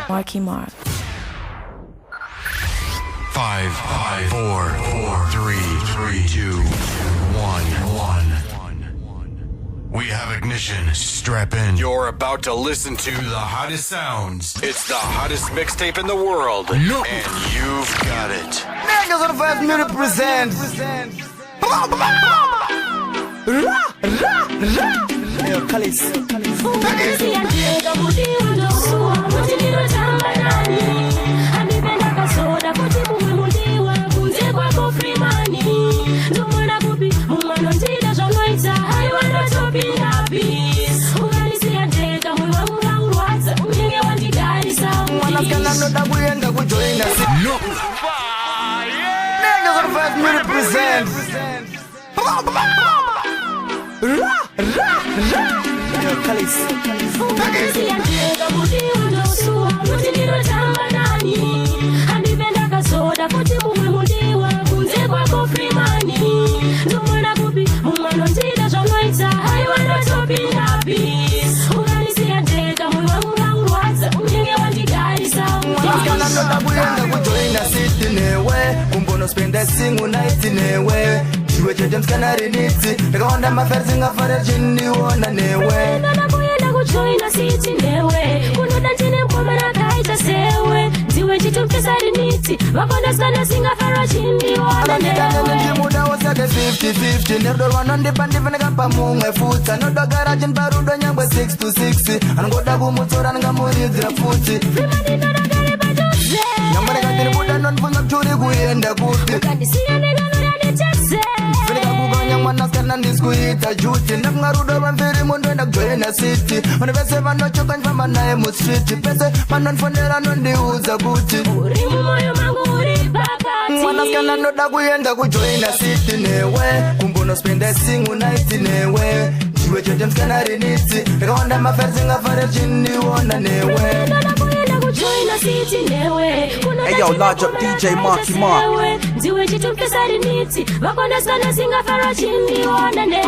Marky Mark. 5, 4, 3, 2, 1. We have ignition. Strap in. You're about to listen to the hottest sounds. It's the hottest mixtape in the world. No. And you've got it. Niggas on the first minute present. Yo, Kalis. No. Niggas on the first minute present. Yo, Kalis. Kumbono spenda singu night newe Chiwe cheche mskana riniti Nikaonda maferzi ngafare chini wona newe Nana kuyenda kujoina siti newe Kunuda chini mkoma na kaita sewe Ziwe chitu mkesa riniti Wakonda skana singafare chini wona newe Nana njimuda wasake 50-50 Nerdor wanondi pandi veneka pamunga futa Nodo garajin barudo nyangwe 6 to 6 Angoda kumutora nga muridra futi Primani nana gari bajuze Nyambare katiri muda non funga mchuri kuyenda kuti Ukandisiya nega nurani chakse Veneka kuganya mwana skana niskuita juti Nakungarudo vamfiri mundu enda kujoina city Manivese vanochoka njfamba nae mu street Pese manonfonera nondiuza kuti Uri mumoyo mangu uri pakati Mwana skana noda kuyenda kujoina city newe Kumbono spenda singu night newe Chiwe cheche mskana riniti Nikaonda maferzi ngafare chini wona newe Nana kuyenda kujoina siti newe Hey yo, large up DJ Marky Mark. Ziwe chitu mkesa riniti Wakonda skana singafare chini wona newe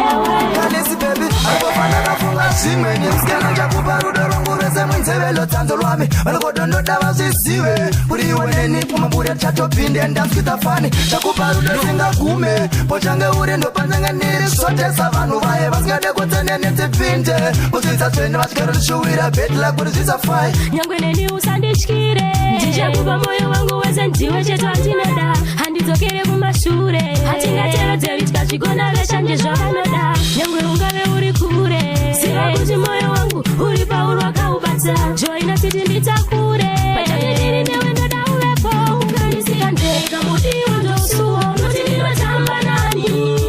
Kalisi baby, alipofana nafunga shime Nyemskana chakuparudo rongureze mwinzevelo tanzo lwami Wanokodondo dawa zisiwe Uri weneni kumabure chatopinde Ndamskita fani chakuparudo singa kume Pochange uri ndo panzanga niri sote Savanu vaye vaskade kutene nitipinte Uzisa twende vaskero nishuwira Betla kurizisa fai Nyangwe neni usandichkire Ndije kupa moyo wangu weze ndiwe chetu antinada Handizokere kumashure Hatingatero tevitka chikona veshanje zvavanoda Nyangwe ungave uri kure Siva kuti moyo wangu uri paurwa kaubata Joina titi nditakure Pachane tiri newe ndoda uvepo Unganisiya ndega mudiwa ndosuo Nuti ndinotamba nani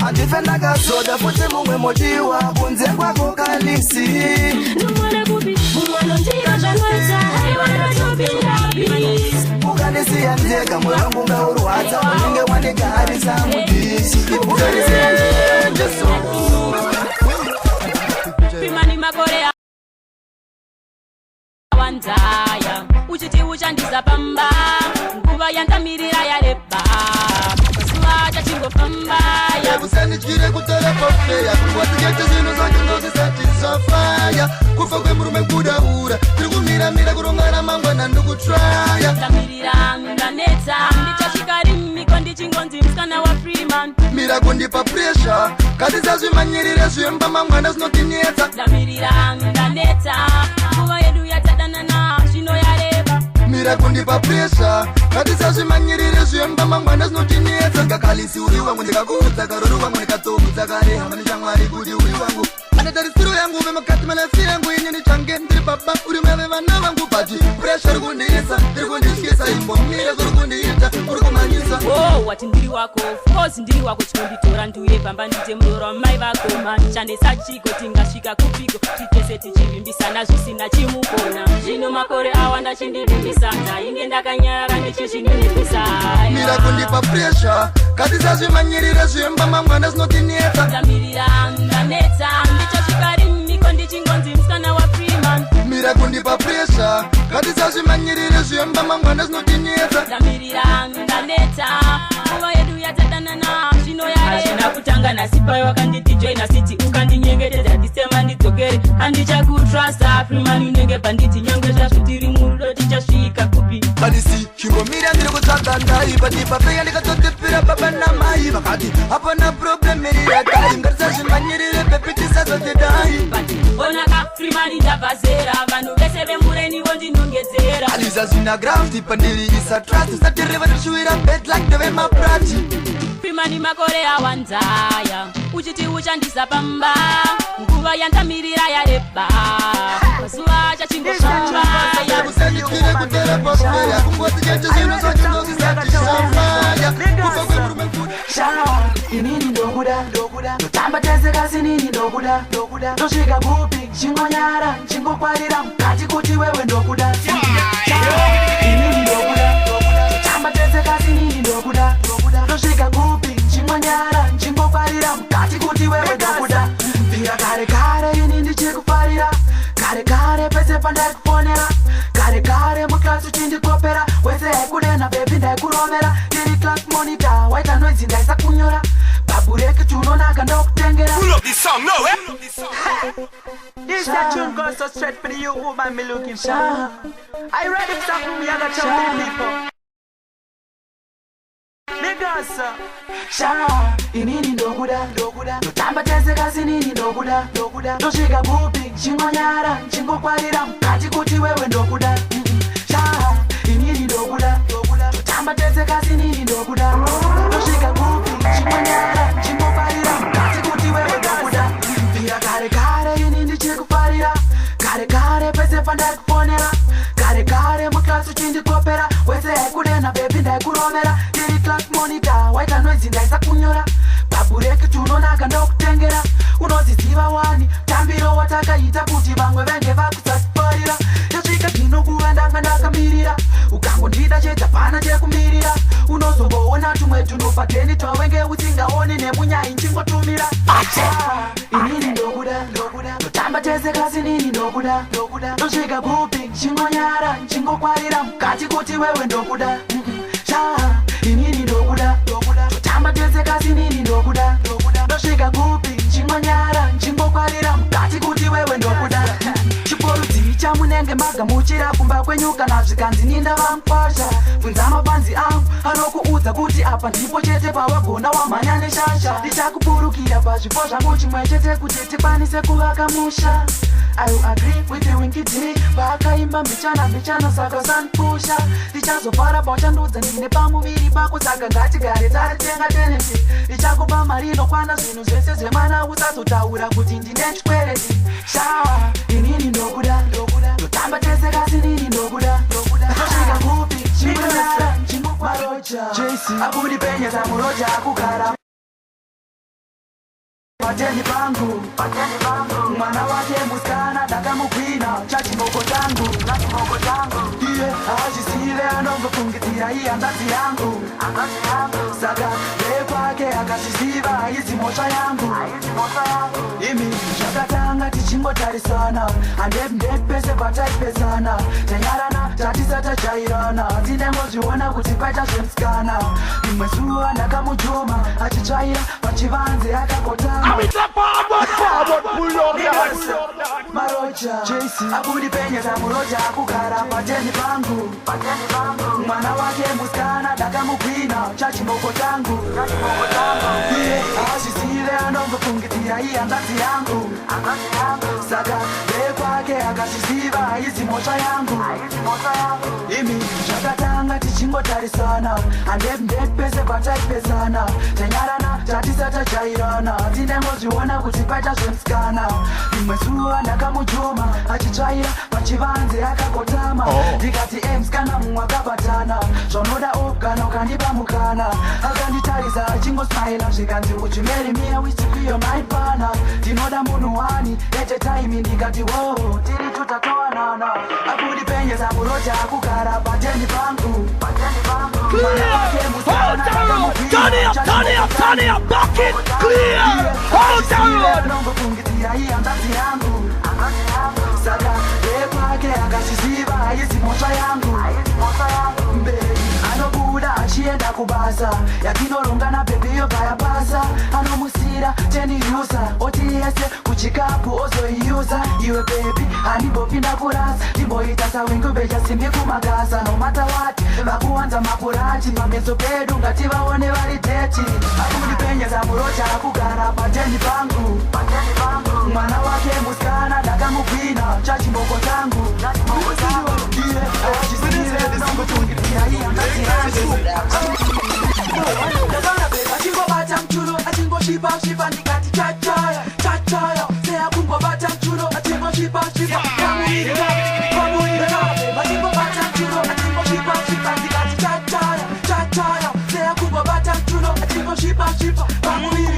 Andifenda kazoda futi mumwe modiwa Kunze kwako kalisi Numone kupi mumwano ndira zvanwaita Haiwana topindabi Ukanisiya ndega moyo wangu ngaurwadza Unenge wandigarisa mudishi Ukanisiya ndega Primani makorea Wandaya Uchiti uchandiza pamba Nguva yandamirira ya leba Masuwa chachingo pamba Kusanichire kutara pofeya Kuwatikete zino zake nozisatizafaya Kufa kwe murume kudaura Tirikumira kurongana mangwana ndukutraya Ndamirira ndaneta Ndichashikari miko ndichingonzi mskana wa Freeman Mira kundipa pressure Katiza zvimanyirire zvemba mangwana zinotinetsa Ndamirira ndaneta Nguva yedu yatadanana Zvino yareba Mira kundipa pressure Katiza zvimanyirire zvemba mangwana zinotinetsa Ngakalisi uri wangu ndikakuudza karoro wangu ndikatobudza kare Hama nishamwari kuti uri wangu Anatarisiro yangu vemukati manasi yangu Inyeni change ndiri baba uri mave vana vangu Bati pressure uri kundiisa Iri kundiskisa imbo mire zuri kundiita Uri kumanyisa wati ndiri wako of course ndiri wako chikonditora ndiuye pamba ndite mudoro wamai vako manichanesa chiko tingasvika kupiko titese tichivimbisana zvisina chimukona zvino makore awanda chindivimbisa ndainge ndakanyara ndichizvinonepesa mira kundipa pressure katisa zvimanyirire zvemba mangwana zvinotinetsa ndamirira ndanetsa ndichasvika rimiko ndichingonzi musikana wa Freeman mira kundipa pressure katisa zvimanyirire zvemba mangwana zvinotinetsa ndamirira ndanetsa nguva yedu yatadanana zvino yarena kutanga nasipai wakanditi joina city ukandinyengetedza ndisema ndidzokere handichakutrusta Freeman unenge banditi nyangwe zvazvo tiri murudo Alisi chingomira ndiri kutsvaga ndai patipapenya ndikatotipira baba namai vakati hapana problem mirira dai ngatisazvimanyirire bebi tisazotedai onaka Freeman ndabvazera vanhu vese vemurenivo ndinongedzera aliza zvina ground pandiri isa trust satireva tishuwira bed like dove maprati Freeman makore awanzaya uchiti uchandisa pamba nguva yandamirira yareba mazuva achachingofambaya kusandikire kuterepokeya kungoti cheche zvinhu zvachinozisatishambaya kubva kwemurume mfuda inini ndokuda ndotamba tese kasi nini ndokuda ndosvika kupi chingonyara chingokwarira mukati kuti wewe ndokuda inini ndokuda ndotamba tese kasi nini ndokuda ndosvika kupi chingonyara chingokwarira mukati kuti wewe ndokuda vira kare ini ndichikufarira kare pese pandaikufonera kare muklasi uchindikopera wese haikudena bebi ndaikuromera tiri class monitor waita noizi ndaisakunyora babureki tunonaka ndokutengera. Pull up this song, no, eh? This tune goes so straight for the you woman me looking for. Are you ready for something? Me I got some people. inini ndokuda ndotamba tese kasi nini ndokuda ndosvika kupi chingonyara chingokwarira mukati kuti wewe ndokuda inini ndokuda ndotamba tese kasi nini ndokuda ndosvika kupi chingonyara chingokwarira mukati kuti wewe ndokuda vira kare ini ndichikufarira kare pese pandaikufonera kare muklasi uchindikopera wese haikudena bebi ndaikuromera tiri class monitor waita noizi ndaisakunyora babureki tunonaka ndokutengera unoziziva wani tambiro watakaita kuti vamwe venge vakusasifarira yasvika zvinokuva ndanga ndakamirira ukangondida chedzapana chekumirira unozomboona tumwe tunopateni twawenge usingaoni nemunyai nchingotumira inini ndokuda ndotamba tese kasi nini ndokuda ndosvika kupi chingonyara chingokwarira mukati kuti wewe ndokuda inini ndokuda ndotamba tese kasi nini ndokuda ndosvika kupi chingonyara chingokwarira mukati kuti wewe ndokuda chiporudziri chamunenge magamuchira kumba kwenyu kana zvikanzi ninda vamukwasha bvunza mapanzi angu anokuudza kuti apa ndipo chete pawagona wamhanya neshasha ndichakupurukira pazvipo zvangu chimwe chete kuti tikwanise kuvaka musha I agree with the winky D Pakaimba mbichana saka sanpusha Ndichazofara pauchandudza ndine pamuviri pako saka ngatigare taritenga tenesi Ndichakupa mari inokwana zvinhu zvese zvemwana usazotaura kuti ndine chikwereti inini ndokuda ndotamba tese kasi nini ndokuda ndosvika kupi chingonyara chingokwarocha abudi penyeza muroja akugara pateni pangu mwana wake musikana ndakamugwina chachimoko changu iye achisive anongofungitira iye handazi yangu saka vekwake akazviziva aizimosva yangu imi zvakatanga tichingotarisana handepndep pese pataipesana tanyarana tatisatajairana tinengozviona kuti paita zvemusikana rimwe zuva ndakamujuma achitsvaira pachivanze akakotama maroja abudi penyeza muroja akugara pateni pangu mwana wake musikana ndakamugwina chachimoko changu iye azvizive anongofungitira iye handazi yangu saka vekwake akazviziva aizimosva yangu imi zvakatanga tichingotarisana handepndep pese pataipesana tanyarana tatisatajairana tinengozviona kuti paita zvemusikana rimwe zuva ndakamujuma achitsvaira pachivanze akakotama ndikati musikana mumwe akabatana zvaunoda ogana ukandipa mukana akanditarisa achingosmaila zvikanzi uchimeri miya wisikuyo maipana ndinoda munhu wani ete taimi ndikati wo tiri tutatowanana abudi penyeza muroja akugara pateni pangu Turn it up, back it, clear, hold down. Nongofungitira iye handazi yangu saka vekwake akazviziva aizimosva yangu mberi anobuda achienda kubasa yatinorongana bhebi yobva yapasa anomusira teniusa oti yese kuchikapu ozoiuza iwe baby handibopinda kurasa ndimboitasa wengu bechasimbi kumagasa no matter what vakuwanza mapurachi pameso pedu ngati vaone vari teti akundipenyeza murocha akugara pateni pangu mwana wake musikana ndakamugwina chachimboko changu achingobata mchulo achingoshipa ndikati chachaya chachaya seya kungobata mchulo achingoshipa achingobata mchulo achingoshipa ndikati chachaya chachaya seya kungobata mchulo achingoshipa pamuviri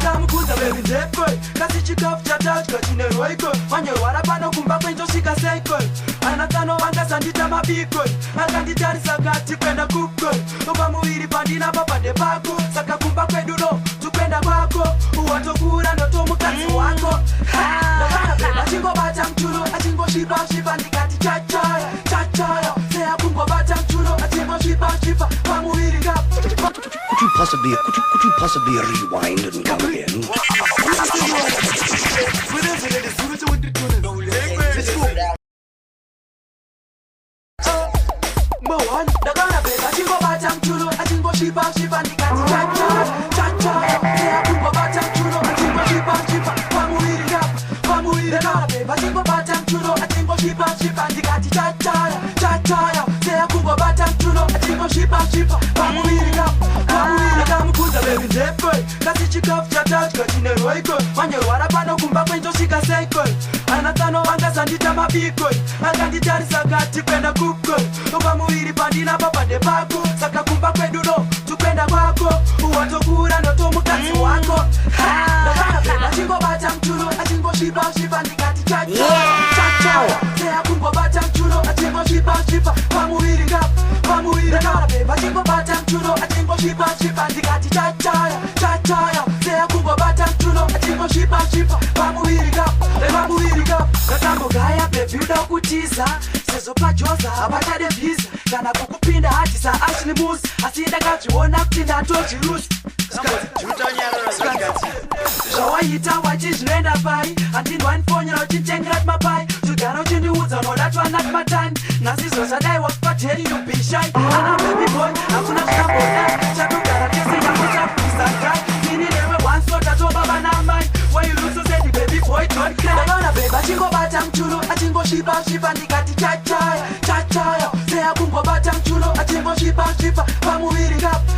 kamukuza bebi ndekwe kasi chikafu chatachka chinerwaikwe wanyerwara pano kumba kwenjosvika seikwe anakano vangasandita mabikwe akanditarisa kati kwenda kukwe pamuviri pandina papande pako saka kumba kweduno tukwenda kwako uwatokura ndotomukadzi wako achingobata mchulo achingoshipa ndikati chachaya chachaya seya kungobata mchulo achingoshipa pamuviri kapo. Could you possibly rewind and come again? Ndakana beba chingobata mchulo achingoshipa ndikati chachaya chachaya seya kungobata mchulo achingoshipa pamuviri kapo ndakana beba chingobata mchulo achingoshipa ndikati chachaya chachaya seya kungobata mchulo achingoshipa pamuviri kapo ndakamukuza bebi ndekwe kasi chikafu chatachka chinerwaikwe wanyerwara pano kumba kwenjosvika seikwe anakano vangasandita mabikwe akanditarisa kati kwenda kukwe pamuviri pandina papande pako saka kumba kweduno tukwenda kwako uwatokura ndotomukadzi wako achingobata mchulo achingoshipa ndikati chachaya seya kungobata mchulo achingoshipa pamuviri kapo achingobata mchulo achingoshipa ndikati chachaya seya kungobata mchulo achingoshipa pamuviri kapo ndakambogaya bebi uda kutiza sezopajoza abatade visa kana kukupinda hatisa ashlimusi asi ndakazviona kuti ndatochirusi zvawaita wachi zvinoenda pai handindwanifonyera uchitengera mapai zvigara uchindiudza unodatwa nati matani nhasi zvadai wakupateri yubishai ana baby boy hakuna zvinamboda chatogara tese yangu chakuisadai ini newe wansotatoba namai when you lose said baby boy don't cry ndakaona beba achingobata mchulo achingoshipa ndikati chachaya seya kungobata mchulo achingoshipa pamuviri kapo.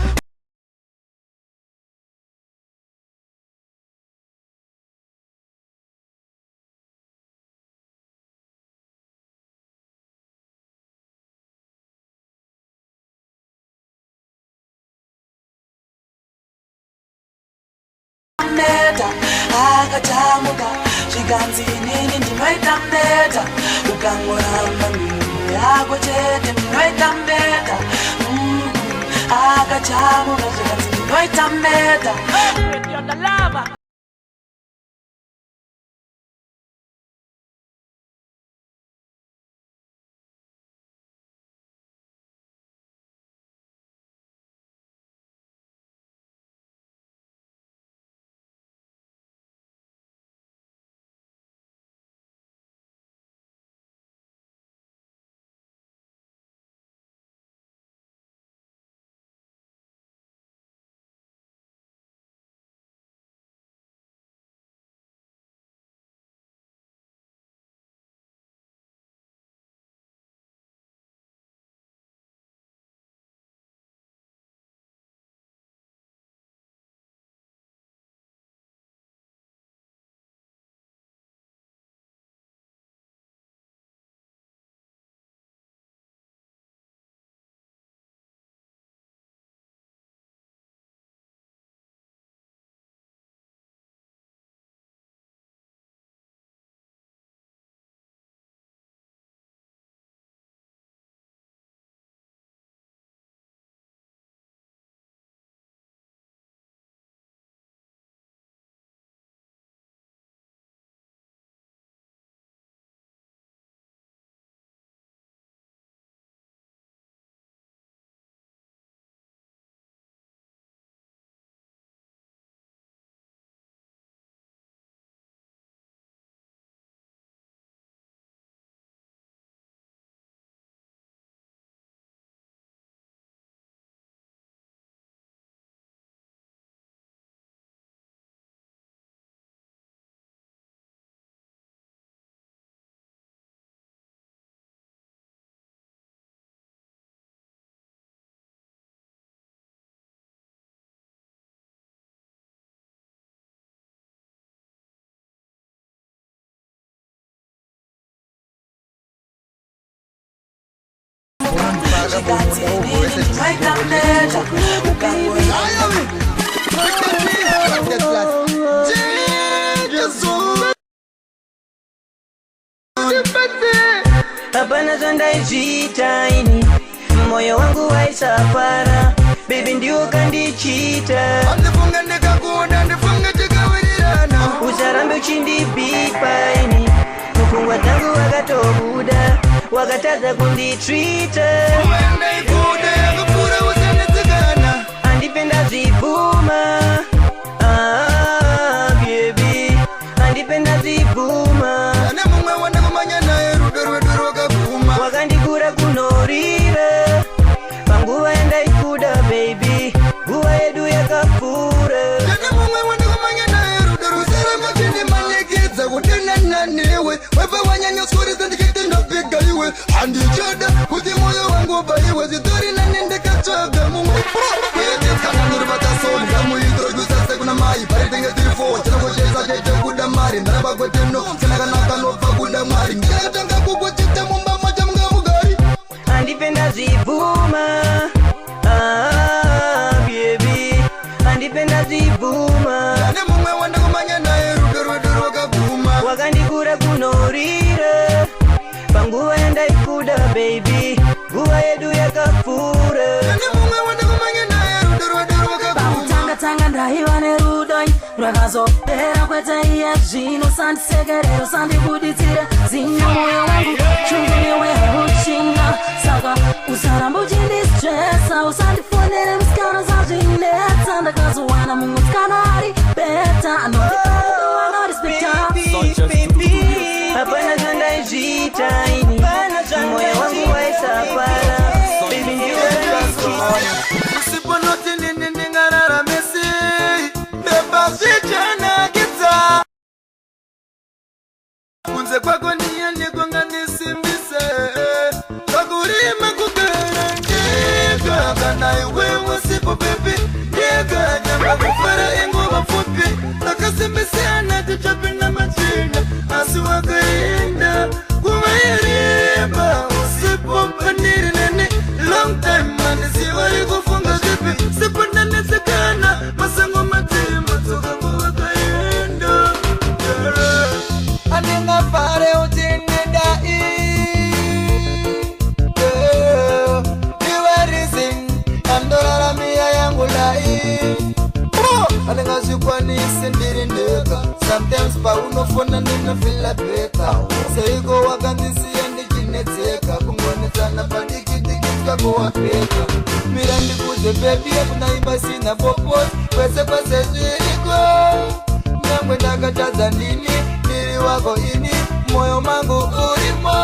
Meta akatamuka zvikanzi inini ndinoita meta ukangoramba miro yako chete ndinoita meta akatamuka zvikanzi ndinoita meta Hapana zonda ijitaini moyo wangu waisafara baby ndio kandichita Andifunga ndikakuda ndifunga chikawirirana usarambe uchindibipaini mukungwa tangu wakatobuda wakataza kunditreata Uenda ikude yakupura usanitsikana andipenda zivuma baby andipenda zivuma Ane mumwe wanda kumanya nae rudo wakavuma wakandikura kunorira panguva enda ikuda baby nguva yedu yakafura Ane mumwe wanda kumanya nae rudo rusarama chini manyekidza kutena naniwe wepe wanyanyoskurisa ndikitenda piga iwe handichada kuti moyo wangu baiwe zitori nanendekatsvaga mumwe kana nirivatasolga muidrojusase kuna mai paritenge tirifo chinakoshesa chete kuda mari ndarabagweteno chinakanaka nobva kuda mari ndakatanga kukuchita mumba macha munga mugari andipenda zivuma baby andipenda zivuma ane mumwe wanda kumanya naye rudo rwedu rwakavuma wakandikura kunorira panguva enda ikuda baby nguva yedu yakafura ane mumwe wanda kumanya naye rudo rwedu rwakavuma tanga ndaiva nerudo rwakazopera kwete iye zvino sandisekerero sandikuditsire zina moyo wangu chungunewe uchina saka usaramba uchindistresa usandifonere musikana zazvinetsa ndakazowana mumwe musikana ari beta anodispeta hapana zondaizvitaini moyo wangu waisapara baby ndiwe usiponoti nini ndingararamisi bebazvichanakidza kunze kwako ndiye ndikunganisimbise pakurima kugara ndega kana iwewe sipo bebi ndega nyamba kufara inguva pfupi takasimbisana tichapinda machina asi wakaenda kuvairemba usipo paniri nene long time manisiwa ikufunga zvipi sipo ndanesekana masango matema tsoka kuvakaenda andingafare utinedai iwarizin andoraramia yangu lai andingazvikwanisi ndiri ndega sometimes paunofona ndinofila beka seiko wakandisiya ndichinetseka kungonetsana padikidiki twakuwapeka mira ndikuze bebi akunaimba sina popot kwese kwese zviriko nyangwe ndakatadza ndini ndiri wako ini moyo mangu urimo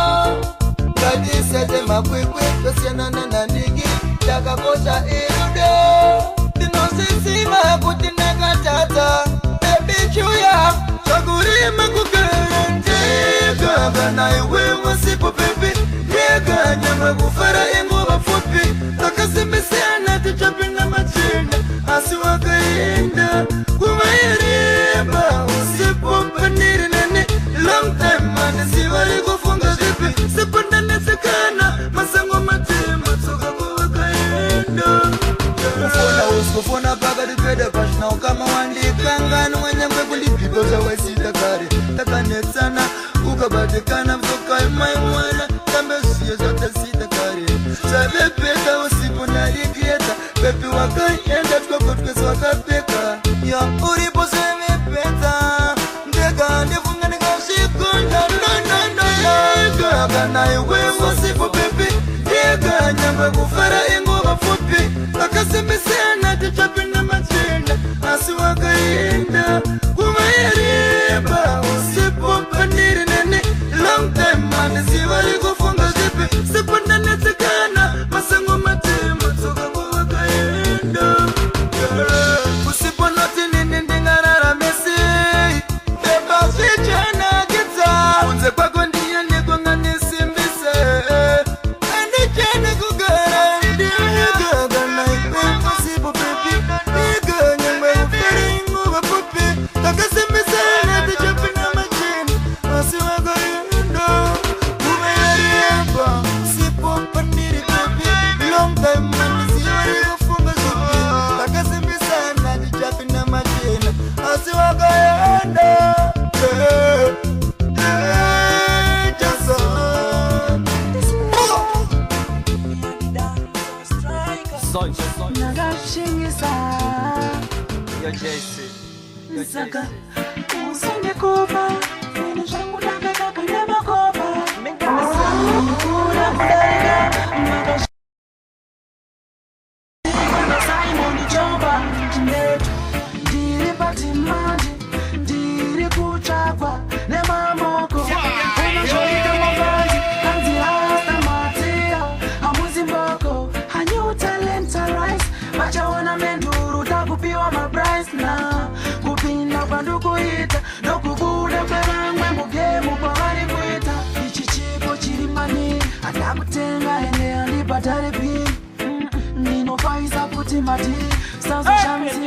ngatisete makwikwi tosiyanana nandiki takakosha irudo ndinosisima kuti ndakatadza bebi chuya zvakurima kugara ndega kana iwewe sipo bebi ndega nyangwe kufara inguva pfupi takasimbisana tichapinda machina asi wakaenda kuvairemba usipo paniri nene long time manisiva ikufunga zvipi sipo ndanesekana masango matema tsoka kuvakaenda kufona usikufona pakati pede pashina ukama wandikangano wenyangwe kundipipo zvawaisita kare takanetsana ukabatikana mzokaimaiwana kambe zviye zvatasita kare zvavepeta usipo narikieta bepi wakaenda twakotwese wakapeka ya uripo zvevepeta ndega ndifunga ndikazvikonda nonononoga kana iwewe usipo bepi ndega nyangwe kufara inguva pfupi takasimbisana tichapinda machina asi wakaenda kuvairemba usipo paniri nene long time manisiva ikufunga zvipi sipo ndanetsekana masango matema tsoka kuvakaenda usipo noti nini ndingararamisi bebazvichanakidza kunze kwako ndiye ndikunganisimbise andichene kugara ndiyega kana iwewe sipo bebi ndega nyangwe ufere inguva pfupi takasimbisana Saka usonge kopa Nino shangu naka kaka nyama kopa Kura kudaika Maka Simon Jomba Neto Diri pati mandi Diri kuchakwa Nema moko Una shoika mabandi Anzi hasta matia Amuzi mboko Hanyu talenta rise Macha wana menduru Takupiwa mabrice na Kupinda pandu kuita Nokukuda kwerangwe mugemu kwa wari kuita Ichichipo chirimani Atakutenga ene alipatare pini Nino faisa puti mati Sansu shamsi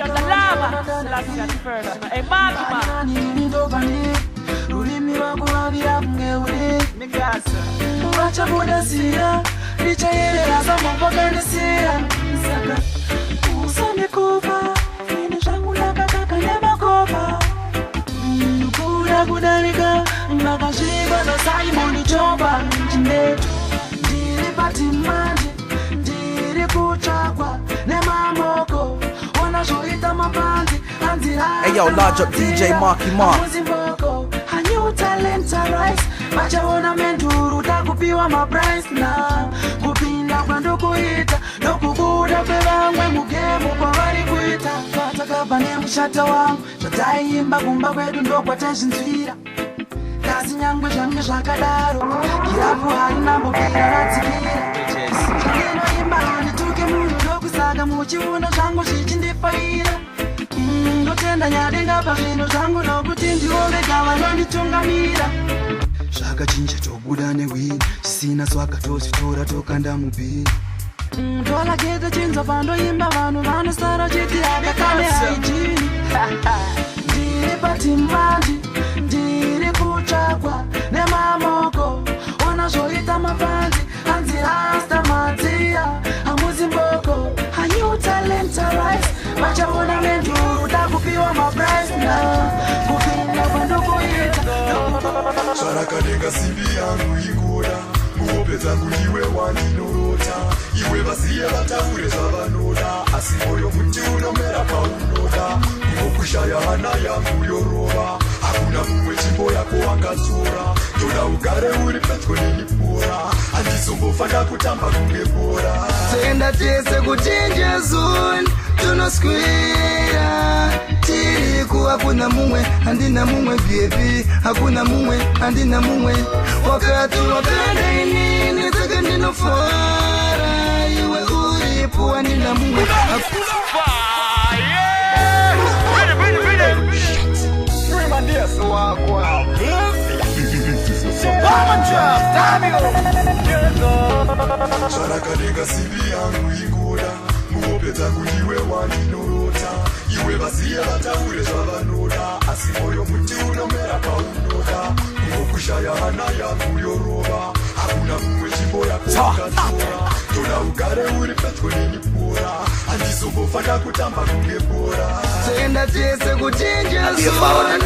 Rulimi wangu wavira kungeuri Mwacha buda siya Licha yele rasa mwampaka nisiya Saka Usame kofa Nino shangu laka kaka nyama kofa Nukura kudarika Makashiba no Simon Jomba Jinetu Diri pati manje Diri kuchakwa Nema moko Wana shoita mabandi Hey yo, large up DJ Marky Mark. Hanyu talenta rise Macha wana menduru Takupiwa mabrice na Kupinda kwa ndukuita Nokukuda kwewangwe mugemu kwa wari kuita Fatakaba ne mshata wangu Shatai imba kumba kwedu ndokwa teshinzvira Kasi nyangwe zvange zvakadaro Kirapu hari nambo kira ratsikira Zvangeno imba handituke munhu ndokusaka muchiona zvangu zvichindifaira Ndotenda nyadenga pazvinhu zvangu nokuti ndiove gava nonditungamira Zvakachinja tobuda newini Sina swaka tozvitora tokanda mubhini Tola kete chinza pandoimba vanhu vanosara chiti akakane haijini Ndiri patimandi Ndiri kuchakwa nemamoko Ona zvoita mapandi Anzi rasta matia Amuzi mboko Hanyu talenta rise Machaona menduru Takupiwa mabrice na Kupinda pandokuita Sharakaneka simbi yangu ikuda Muope zangu iwe waninorota Iwe vasiye vataure zvavanoda Asi moyo muti unomera paunoda Kukushaya hana yangu yorova Hakuna mumwe chimbo yako wangatora Toda ugare uri petro nenipora Handizombofanda kutamba kunge bora Tenda tese kuchinja zone Tunoskwira Tiriku hakuna mumwe Handina mumwe baby Hakuna mumwe Handina mumwe Wakati wapenda inini Saka ninofara Iwe uripu Handina mumwe Sharakaneka simbi yangu ikuda Muope zangu iwe waninorota Iwe vasiye vataure zvavanoda Asi moyo muti unomera paunoda Kukushaya hana yangu yorova Hakuna mumwe chimbo yako wangatora Toda ugare uri petro nenipora Handizombofanda kutamba kunge bora Tenda tese kuchinja zone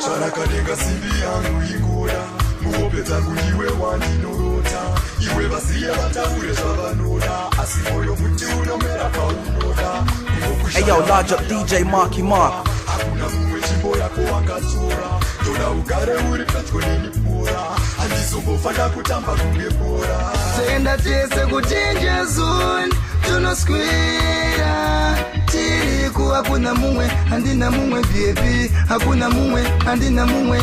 Sharakaneka simbi yangu ikuda Muope zangu iwe waninorota Iwe vasiye vataure zvavanoda Asi moyo muti unomera paunoda Hey yo, large up DJ Marky Mark. Hakuna mumwe chimbo yako wangatora Toda ugare uri petro nenipora Handizombofanda kutamba kunge bora Tenda tese kuchinja zone Tunoskwira Tiriku hakuna mumwe Handina mumwe baby Hakuna mumwe Handina mumwe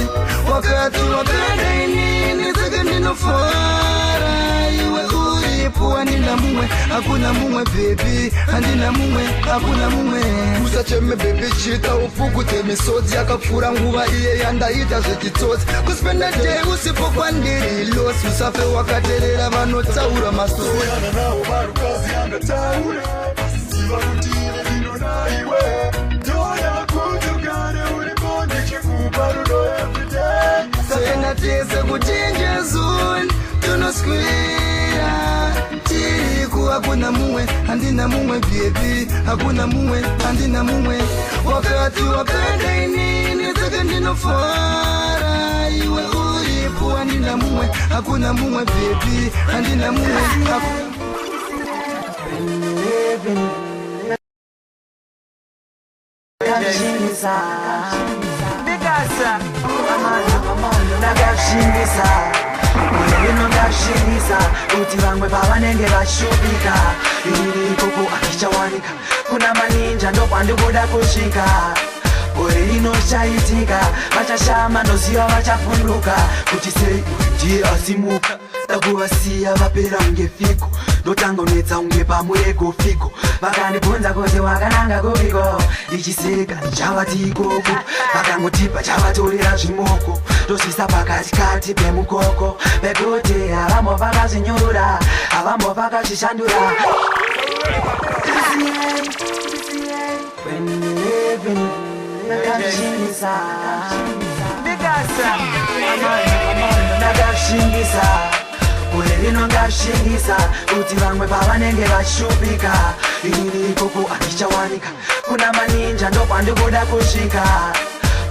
Wakati wapenda inini Saka ninofara Iwe uripu Handina mumwe Hakuna mumwe baby Handina mumwe Hakuna mumwe Usacheme baby chita ufukute misodzi Yakapfura nguva iye yandaita zvechitsotsi Kuspenda day usipo kwandiri losi Usafe wakaterera vanotaura masori Soyana nao marukazi angataure Asiziva kuti ine ndino naiwe Ndoda kuti ugare uripo ndichikupa rudo everyday Tenda tese kuchinja zone Tunoskwira Tiriku hakuna mumwe handina mumwe baby hakuna mumwe handina mumwe wakati wapenda inini saka ndinofara iwe ulipo handina mumwe hakuna mumwe baby handina mumwe ndashingisa kuti vamwe pavanenge vashupika iri koko akichawanika kuna maninja ndokwandikuda kusvika gore rinoshaitika vachashama ndoziva vachafunduka kuti sei ndiye asimuka takuvasiya vapera unge fiko ndotanga unetsa unge pamurego fiko vakandibvunza kuti wakananga kupiko ndichiseka ndichavati ikoko vakangotipa chavatorera zvimoko ndosvisa pakatikati pemukoko pekuti havambo vakazvinyurura havambo vakazvishandura ndakashingisa gore rino ndashingisa kuti vamwe pavanenge vashupika inini ikoko akichawanika kuna maninja ndokwandikuda kusvika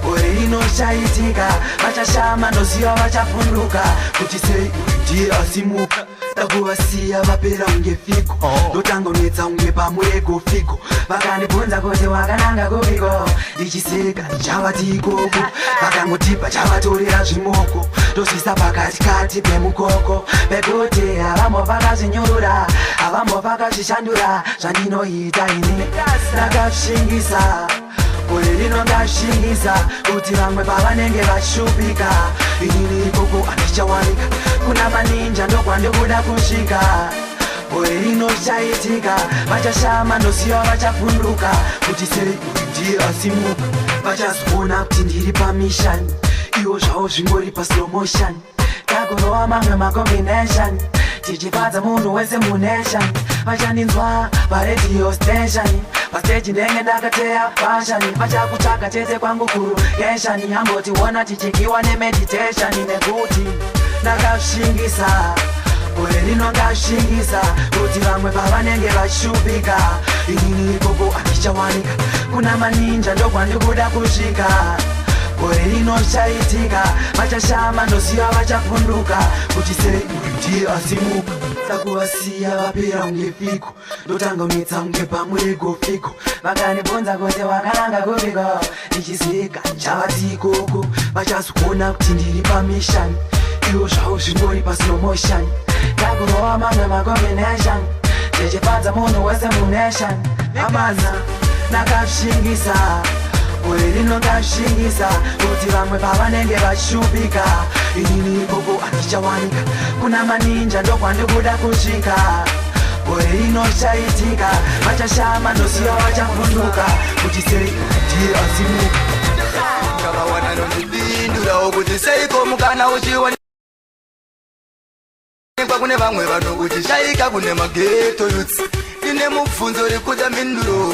gore rinoshaitika vachashama ndoziva vachafunduka kuti sei ndiye asimuka takuvasiya vapera unge fiko ndotanga unetsa unge pamurego fiko vakandibvunza kuti wakananga kupiko ndichiseka ndichavati ikoko vakangotipa chavatorera zvimoko ndosvisa pakatikati pemukoko pekuti havambo vakazvinyurura havambo vakazvishandura zvandinoita ini ndakashingisa gore rino ndashingisa kuti vamwe pavanenge vashupika inini ikoko akichawanika kuna maninja ndokwandikuda kusvika gore rinoshaitika vachashama ndoziva vachafunduka kuti sei ndiye asimuka vachazoona kuti ndiri pamishani iwo zvavo zvingori paslomotion tagorova mamwe macombination tichifadza munhu wese munation vachandinzwa paredio station pasteji ndenge ndakateya pashani vachakutsvaga chete kwangu kuru yeshani yangotiona tichikiwa nemeditation nekuti ndakashingisa gore rino ndashingisa kuti vamwe pavanenge vashupika inini ikoko akichawanika kuna maninja ndokwandikuda kusvika gore rinoshaitika vachashama ndoziva vachafunduka kuti sei ndiye asimuka takuvasiya vapera unge fiko ndotanga unetsa unge pamurego fiko vakandibvunza kuti wakananga kupiko ndichiseka ndichavati ikoko vachazoona kuti ndiri pamishani iwo zvavo zvingori paslomotion takurova mamwe macombination tichifadza munhu wese munation amana nakashingisa gore rino ndashingisa kuti vamwe pavanenge vashupika inini ikoko akichawanika kuna maninja ndokwandikuda kusvika gore rinoshaitika vachashama ndoziva vachafunduka kuti sei ndiye asimuka kavawana nondipindurawo kuti seiko mukana uchiwa kune vamwe vanhu uchishaika kune mageto youths ine mubvunzo rikuda minduro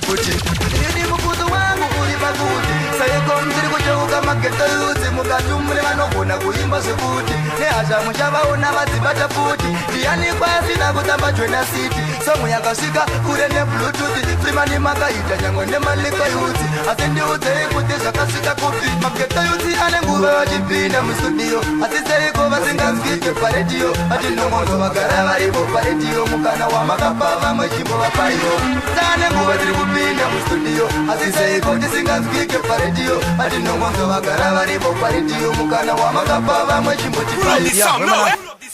kuti ini mubvunzo wangu uri pakuti saiko mtiri kucheuka mageto youths mukatumure vanogona kuimba zvekuti nehasha muchavaona vadzibata futi ndiani kwasina kutamba joina city somu yakasvika kure nebluetooth frimani makaita nyangwe nemaliko youths asi ndiudzei kuti zvakasvika kupi mageto youths ane nguva vachipinda mustudio asi seiko vasingazwike paredio atinongonzo vagara varipo paredio mukana wamakapa vamwe chimbo vapaivo tane nguva tiri kupinda mustudio asi seiko tisingazwike paredio atinongonzo vagara varipo paredio mukana wamakapa vamwe chimbo chipaivo.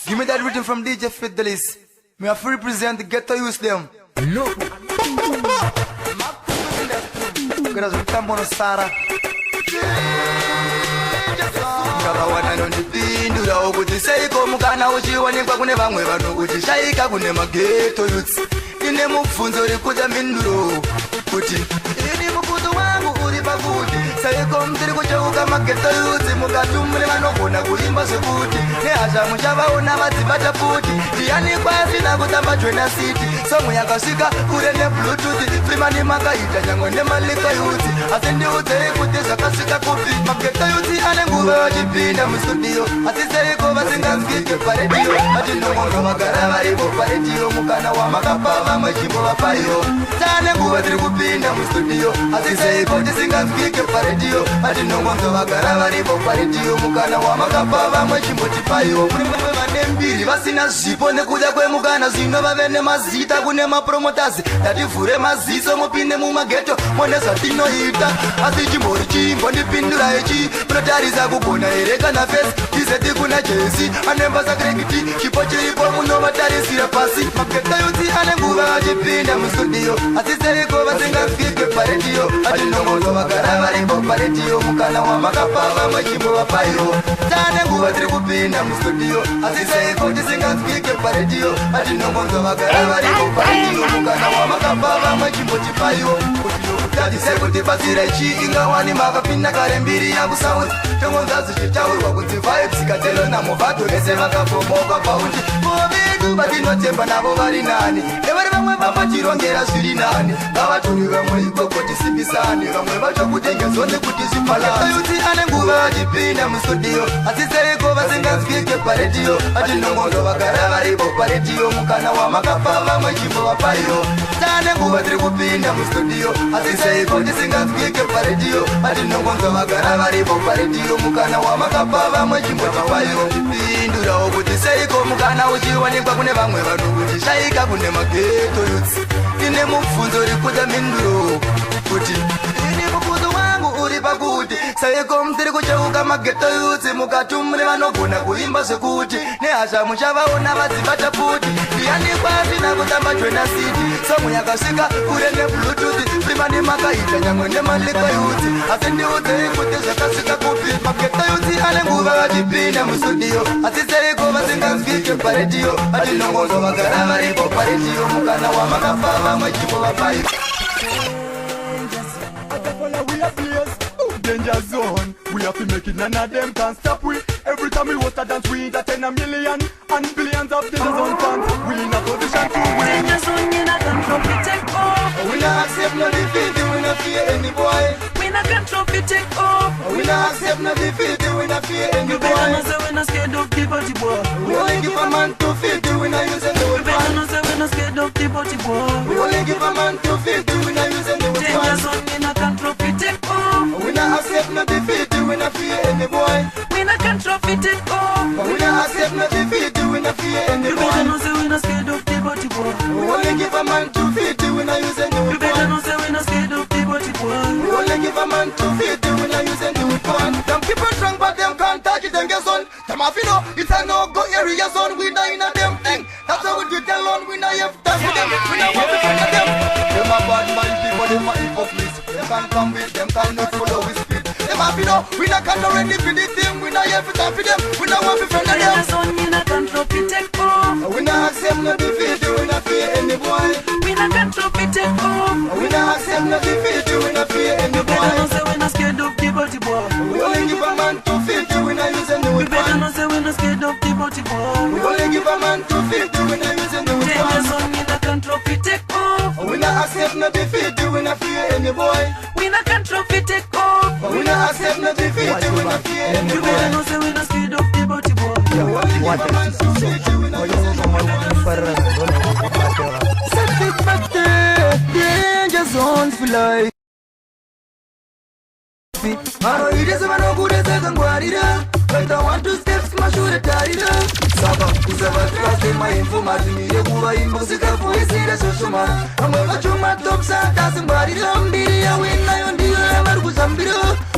Give me that rhythm from DJ Fidelis. Me have to represent the ghetto youth them. No. Graças a Deus, Sara. Kavawana nondipindura ukuthi seiko mukana uchiwanikwa kune vamwe vanhu uchishaika kune mageto youths ine mubvunzo rikuda minduro kuti ini mubvunzo wangu uri pakuti seiko mtiri kucheuka mageto youths mukatumure vanogona kuimba zvekuti nehasha muchavaona vadzibata futi ndiani kwasina kutamba joina city somu yakasvika kure nebluetooth frimani makaita nyangwe nemaliko youths asi ndiudzei kuti zvakasvika kupi mageto youths ane nguva vachipinda mustudio asi seiko vasingazwike vasingazwike paredio vatinongonzo vagara varipo paredio mukana wamakapa vamwe chimbo vapariyo tane nguva tiri kupinda mustudio asi seipo tisingazwike paredio vatinongonzo vagara varipo paredio mukana wamakapa vamwe chimbo tipariyo vane mbiri vasina zvipo nekuda kwemukana zvino vave nemazita kune mapromotazi ndativhure maziso mupinde mumageto mone zvatinoita asi chimbori chimbo ndipindura ichi munotarisa kugona here kana fesi tizeti kuna jesi anembasa kregiti chipo chiripo munovatarisira pasi mageto yuti ane nguva achipinda mustudio asi seiko vasingafike paredio atinongozo vagara varipo paredio mukana wamakapa vamwe chimbo vapayo tane nguva tiri kupinda mustudio asi seiko tisingafike paredio atinongozo vagara varipo paredio mukana wamakapa vamwe chimbo chipayo kutadise kuti basi rechi ingawani makapinda kare mbiri yangu sauti tongonzazi chitaurwa kuti vibes ikatelo namovhato vese vakafomoka paundi vovedu vatinotemba navo vari nani evari vamwe vapachirongera zviri nani ngavatori vamwe ikoko tisimbisani vamwe vacho kutengezone kuti zvipalauti ane nguva achipinda mustudio asi seiko vasingazwike paredio atinongozo vagara varipo paredio mukana wamakapa vamwe chimbo vapariyo tane nguva tiri kupinda mustudio asi seiko tisingazwike paredio atinongozo vagara varipo paredio mukana wamakapa vamwe chimbo chipayo tipindurawo kuti seiko mukana uchiwanikwa kune vamwe vanhu kuchishayika kune mageto yutsi ine mubvunzo rikuda minduro kuti ini mubvunzo wangu uri pakuti seiko mutiri kucheuka mageto yutsi mukatumure vanogona kuimba zvekuti nehasha muchavaona vadzibata puti ndiyanikwatina kutamba joina city somu yakasvika kure nebluetooth primani makaita nyamwe nemalika yutsi asi ndiudzei kuti zvakasvika kupi mageto yutsi ane nguva achipinda mustudio asi seiko vasingazwike paredio atinongozo vagara varipo paredio mukana wamakapa vamwe chimbo vapayo danger zone. We have to make it, none of them can stop we. Every time we host a dance, we entertain 1 million and billions of dollars on fans. We in a position to win. Danger zone, you not control, we take off. We not accept no defeat, we not fear any boy. We not control, we take off. We not accept no defeat, we not fear any boy. You better not say we not scared of the body boy. We only give a man 250, we not use any weapon. You better not say we not scared of the body boy. We only give a man 250, we not use any weapon. Danger zone, you not control, we take off. We not accept no defeat, we not fear any boy. We not control, we take off. We not accept no defeat, we not fear any You boy. better not say we not scared of the body boy. We only give a man 250, we not use any weapon. You better not say we not scared of the body boy. We only give a man 250, we not use any weapon. Them people drunk but them can't touch it, them get son. Them have you know, it's a no-go area zone. We die in a damn thing. That's how we do it alone, we not have time with them. We not want to find them. Them a bad mind people, them a hypocrites. Them can't come with them, cannot follow with speed. Them have you know, we not can ready for the thing. We not have time for them, we not want to friend of them. Danger zone, you not control, we take off. We not accept no defeat, we not fear any boy. We not control, we take off. We not accept no defeat, we not fear any You better boy. not say we not scared of the body boy. We only give a man 250, we not use any You better weapon. not say we not scared of the body boy. We only give a man 250, we not use any Danger weapon. zone, you not control, we take off. We not accept no defeat, we not fear any boy. We not control, we take off. We not accept no defeat, we not fear any You better boy. not say we not scared of the body boy. We only give a man 250, we not use any weapon. Danger zones for life. Anoidese vanokuretseka ngwarira kaita 1 2 steps mashure tarira saka kusavatwase mainfomatimire kuva imbosikafoisire shoshomana vamwe vacho matopsatasi ngwarira mbiri yawinayo ndiyo yavari kuzambira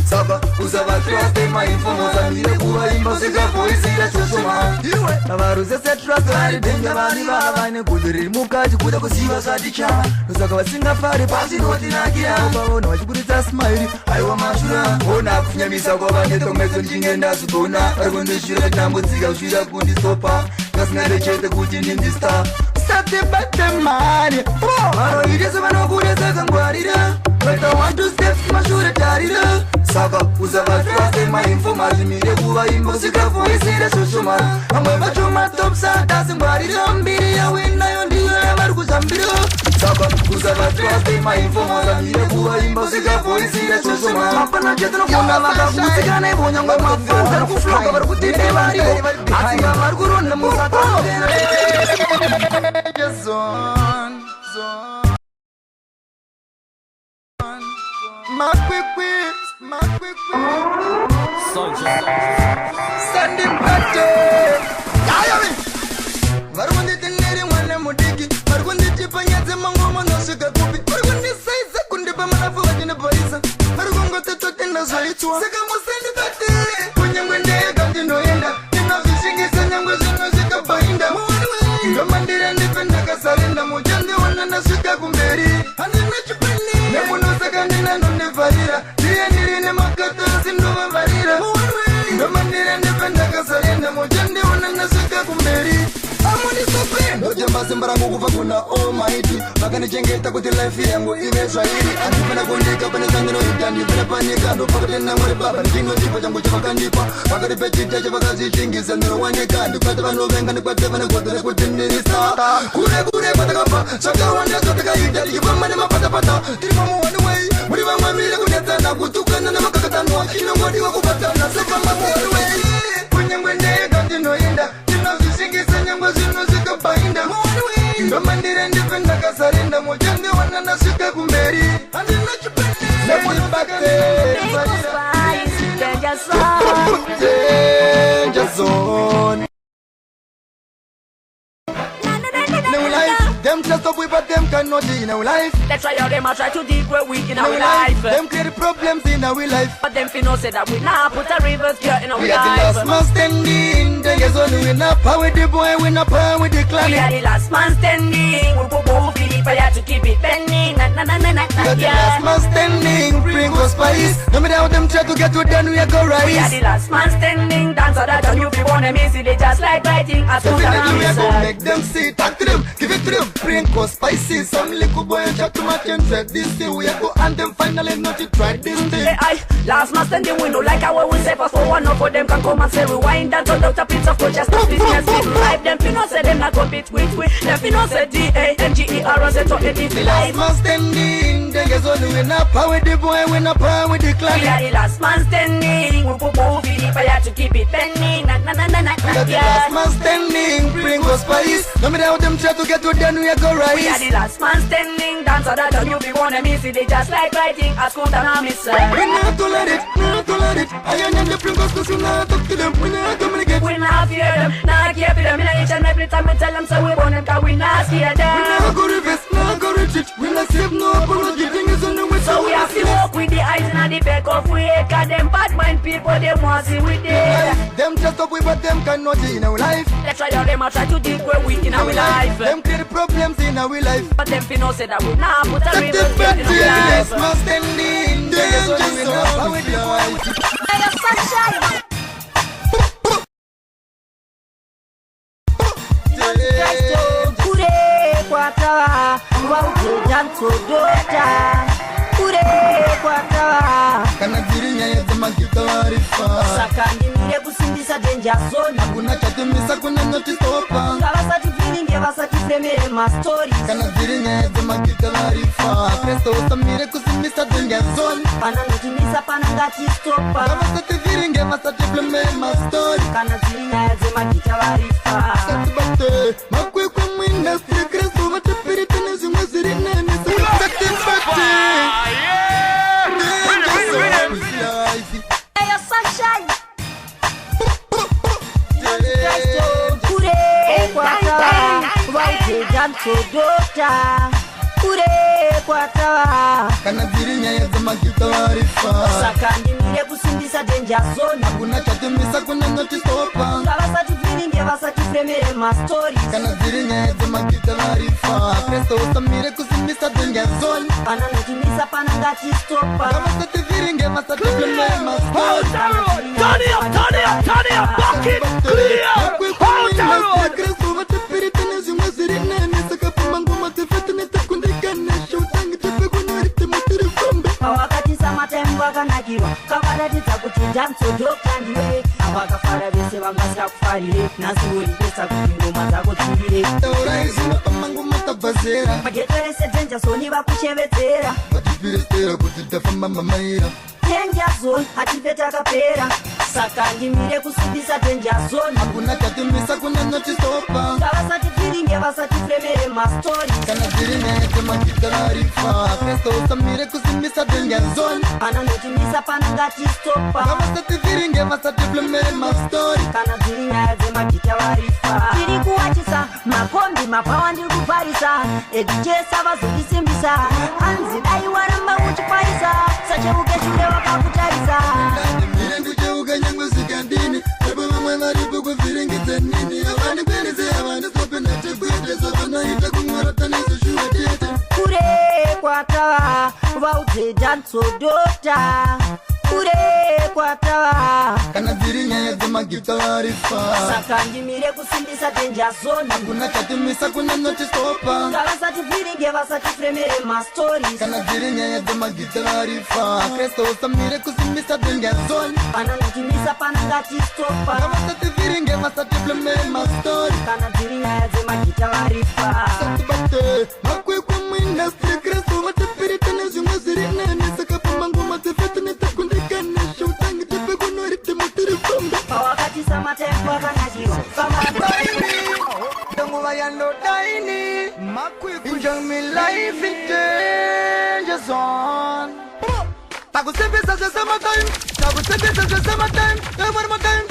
saka kusavatwase mainfomosamire kuva imbosikafoisire shoshomana iwe varusesetsvase vari denge vari vava negudzi riri mukati kuda kuziva zvatichava saka vasingafari pasinotinakirawo pavona vachikuritsa smairi aiwa mashura ona kunyamisa kwavanetomwedzo ndinge ndazigona vari kundishira tambudzika kushira kundistopa ngasingaite chete kuti ndindista satebate mari vanoitese vanokuretseka ngwarira kaita 1 2 steps mashure tarira saka usavatwase mainfomatimire kuva imbosikafoisire shoshomana vamwe vacho matopsatasi ngwarira mbiri yawinayo ndiyo yavari kuzambira saka usavatwase mainfomatimire kuva imbosikafoisire shoshomana apana chetinofunda vakakusikana ivo nyangwe mafanza kufloka vari kutinde varivo asi ngavari kurona varira ndiye ndirine makata sindova varira ndomandire ndipenda kasarenda mojandi unanasika kumberi ndojamba simba rangu kuva kuna almighty vakanichengeta kuti life yangu ive zvairi andipenda kundika pane zanginoita ndipenda panika ndopakatenda mwari baba ndichingochipa changu chavakandipa vakatipe chita chavakazvishingisa ndinowanika ndikwate vanovenga ndikwate vanegodzo rekutindirisa kure kwatakabva zvakawanda zvatakaita tichifamba nemapatapata tiri pamuhani wei muri vamwamire kunetsana kutukana nemakakatanwa inongodiwa kubatana sepamuhani wei kunyangwe ndega ndinoinda ndinozvishingisa nyangwe zvino zvikabainda ndomandire ndipenda kasarenda mojandi wananasvika kumberi handina chipendezone them just up with but them cannot in our life. That's why all them a try to dig where we in our life. Them create problems in our life. But them finna say that we not put a reverse gear in our life. We are the last man standing. Then yes only we not power with the boy, we not power with the clan. We are the last man standing. We put both feet for you to keep it pending. We are the last man standing. Bring us spice. No matter how them try to get to done, we are go rise. We are the last man standing. Dance all that on you be wanna miss it. They just like writing as soon as we are gonna make them see. Talk to them, give it to them. Bring us spicy. Some little boy chat to my and said this thing. We are go and them finally not to try this thing. Hey, last man standing. We know like how we say fast for one of them can come and say rewind and turn out a piece of culture. Stop business with life. Them finna say them not compete with. Them finna say DANGER say to edit the last man standing. Then yes only we not power with the boy, we not power with the clan. We are the last man standing. We put both feet for you to keep it pending. We are the last man standing. Bring us spice. No matter how them try to get to done, we are go rise. We are the last man standing. Dance all that on you be wanna miss it. They just like writing as good and I'm missing. We not tolerate, not tolerate. I am the bring us cause we not talk to them. We not communicate. We not fear them, not care for them. In each and every time we tell them so we want them cause we not scare them. We not go reverse, not go retreat. We not save no apology. Things on the way. So we have to walk with the eyes and the back of we hate. Cause them bad mind people they want to see with them. Them just up with but them cannot in our life. That's why all them a try to dig where we in our life. Them create problems in our life. But them finna say that we not put a reverse gear in our life. Man standing. They just up with your life. Like a sunshine. Kure kwatawa waujeja mtodota. Kure kwatawa kana dzirinya yedzemakitorifa sakandimire kusimbisa danger zone. Hakuna chatimisa kuna notistopa. Ngavasati feeling vasati fremere mastori. Kana dzirinya yedzemakitorifa Kristo usamire kusimbisa danger zone. Pana notimisa pana ngati stopa. Ngavasati feeling vasati fremere mastori. Kana dzirinya yedzemakitorifa Satibate makwekwe mwindustry Kristo vatapirita nezvimwe zviri nene sakatibate. Hey, sunshine. Kure kwatawa waujeja mtodota. Kure kwatawa kana dzirinya yedzemakitorifa sakandimire kusimbisa danger zone. Hakuna chatimisa kuna notistopa. Ngavasati feeling vasati fremere mastori. Kana dzirinya yedzemakitorifa Kristo usamire kusimbisa danger zone. Pana notimisa pana ngati stopa. Ngavasati feeling vasati fremere mastori. Turn it up, bucket clear. Kristo vatapirita nezvimwe zviri nene sakapamba ngoma dzefete netakundikana shoutangi tepekunorite mutiri fombe. Pawakatisa mataimu vakanakirwa kavaratidza kuti ndanzodokta ndiwe. Avakafara vese vangasikakufarire. Nhasi uripesa kuti ngoma dzako dzingire. Taurai zvinopamba ngoma tabvazera. Mageto ese danger zone vakuchevedzera. Vatipirisira kuti tafamba mamaira. Danger zone hatife takapera. Saka ndimire kusimbisa danger zone. Hakuna chatimisa kuna notistopa. Ngavasati feeling vasati fremere mastori. Kana dzirinya yedzemakitorifa Kristo usamire kusimbisa danger zone. Pana notimisa pana ngati stopa. Ngavasati feeling vasati fremere mastori. Kana dzirinya yedzemakitorifa tiri kuwachisa makombi mapawa ndiri kubvarisa. Edichesa vazodisimbisa. Hanzi dai waramba uchikwaisa. Sacheuke shure wakakutarisa. Mire ndicheuka nyangwe zvikandini. Pepo vamwe varipo kuvhiringidza nini. Havani kwenese havani stope natekwete. Savanaita kumwarata nezveshuwa tete. Kure kwatawa the dance doctor kure kwatawa kana dziri nyaya dzemagitarifa saka ndimire kusimbisa danger zone kuna chatimisa kuna noti stopa ngavasati viringe vasati fremere mastori kana dziri nyaya dzemagitarifa Kristo usamire kusimbisa danger zone panangatimisa panangati stopa ngavasati viringe vasati fremere mastori kana dziri nyaya dzemagitarifa satubate makwekwa muindustry Kristo vatipiritane zvimwe zviri nene saka pamangoma dzefetine takundikane shoutangi tepe kunorite mutiri famba pawakatisa matempo akanakiro nguva yandodaini makwekwa me life in danger zone takusembesa zvesamatime takusembesa zvesamatime one more time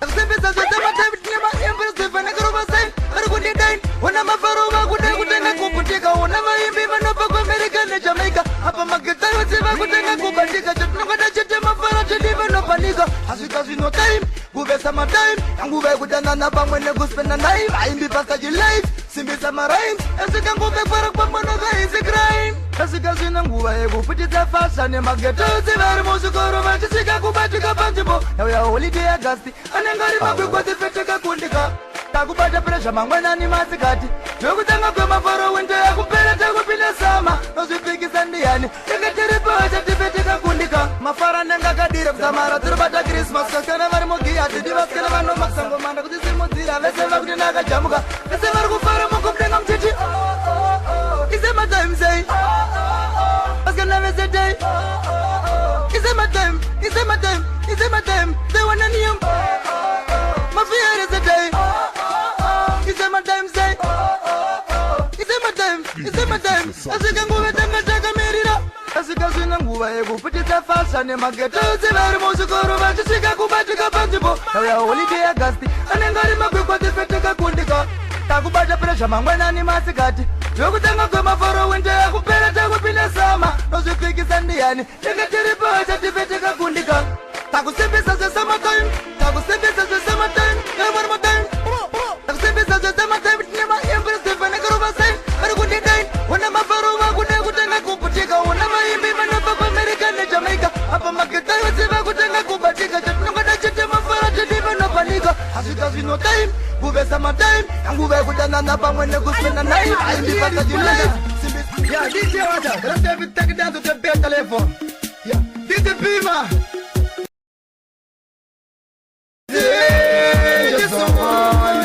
takusembesa zvesamatime tine maempress efanekarovasai vari kundidaini ona mafaro vakudai kutenga kuputika ona vaimbi vanobva kuamerica nejamaica apa magetayo dziva kutenga kubatika chatinongada chete mafara chedi vanopanika asvika zvino time kuvesa matime anguva yekudanana pamwe nekuspenda nai vaimbi pasachilife simbisa maraims asvika nguva yekwara kwambonokaisi crime asvika zvino nguva yekuputidza fasha nemagetayo dzivari muzvikoro vachisvika kubatika panzvimbo yauya holiday agasti anenge ari makwekwatifeteka kundika takubata presha mangwanani masikati zvekutanga kwemafaro winto yakupera takupinda sama nozvipikisa ndiyani tenge tiri pacha tipeteka kundika mafara nenge akadira kusamara tiribata krismas kakana vari mugiyati divasikana vanomasangomanda kuti simudzira vese vakuti ndakajamuka vese vari kufara mukubudenga mutiti ise matime sei vasikana vese dei ise matime ise matime ise matime they wanna niyam mafia is a day ise matime sei ise matime ise matime asika nguva tangatamirira asika zvina nguva yekuputisa fasha nemagetayo dzivari muzvikoro vachisvika kubatika panzvimbo yauya holiday agasti anenge ari makwekwatifeteka kundika takubata presha mangwanani masikati zvekutanga kwemafaro winto yakupera takupinda sama nozvipikisa ndiyani tenge tiri pacha tifeteka kundika takusembesa zvesamatime takusembesa zvesamatime one more time takusembesa zvesamatime tine maempress efanekarovasai vari kundidaini ona mafaro vakudai kutenga kuputika ona vaimbi vanobva kuamerica nejamaica apa magetayo dziva kutenga kubatika chatinongada chete mafara chedi vanopanika asvika zvino time kuvesa matime anguva yekudanana pamwe nekuspenda nai vaimbi pasachilife yeah DJ Wata let's take it down to the better level yeah DJ Pima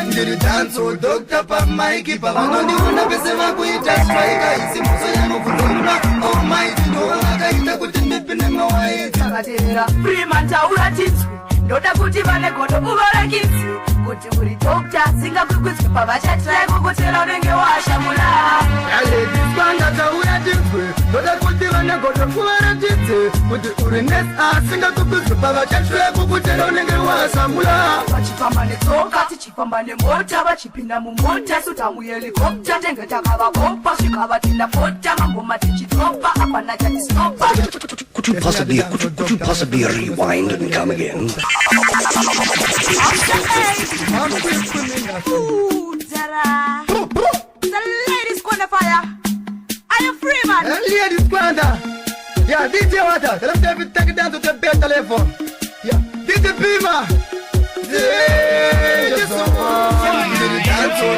ndiri danzo Dr. Pamaiki pavanondiona pese vakuita strike isi muso yanobvunzoruna almighty ndovakaita kuti ndipinde mawaiti takateera Freeman taura titswi ndoda kuti vane godo uvarakidzi kuti uri dokta singakwikwitswi pavachatrai kukutera unenge washamula aledziswanga taura titswi ndoda kuti vane godo uvarakidzi kuti uri nes asingakwikwitswi pavachatrai kukutera unenge washamula vachifamba netsoka tichifamba nemota vachipinda mumota sutamuhelikopta tenge takavakopa svikavatinda pota mangoma tichitopa apana chatistopa. Could you possibly rewind and come again? Ooh, Zara. The ladies corner fire. Are you free, man? Ladies corner. Yeah, DJ Wata. Let's take it down to the better level. Yeah, DJ Pima.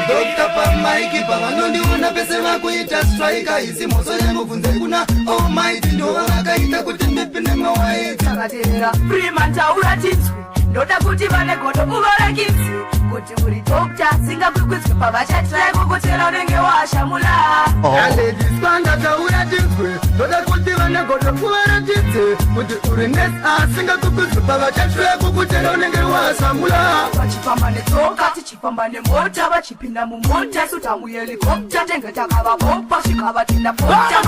Dr. Pamaiki pavanondiona pese vakuita strike isi moso yanobvunze kuna almighty ndovakaita kuti ndipinde mawaiti takateera Freeman taura titswi ndoda kuti vane godo uvarakidzi kuti uri dokta singakwikwitswi pavachatrai kukutera unenge washamula aledziswanga taura titswi ndoda kuti vane godo uvarakidzi kuti uri nes asingakwikwitswi pavachatrai kukutera unenge washamula vachifamba netsoka tichifamba nemota vachipinda mumota sutamuhelikopta tenge takavakopa svikavatinda pota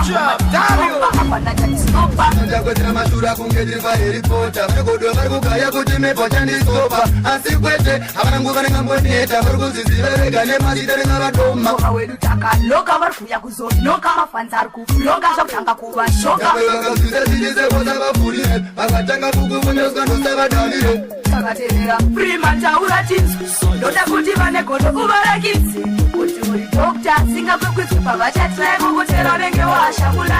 apana chatistopa ndakwedzera mashura kunge tiri paheripota vanegodo vari kugaya kuti mepo chandistopa asi kwete havana nguva nengamboneta vari kuziziva rega nemasita ringavadoma mora wedu takaloka vari kuuya kuzonoka mafanzi ari kufloga zvakutanga kuvashoka vakazvisa zvichisekosa vavhurire vakatanga kukuvunyauswa ndosavadamire takateera Freeman taura tinzwi ndoda kuti vane godo uvarakidzi kuti uri doctor singakwekwidzwe pavachatrai kukutera nenge washamula.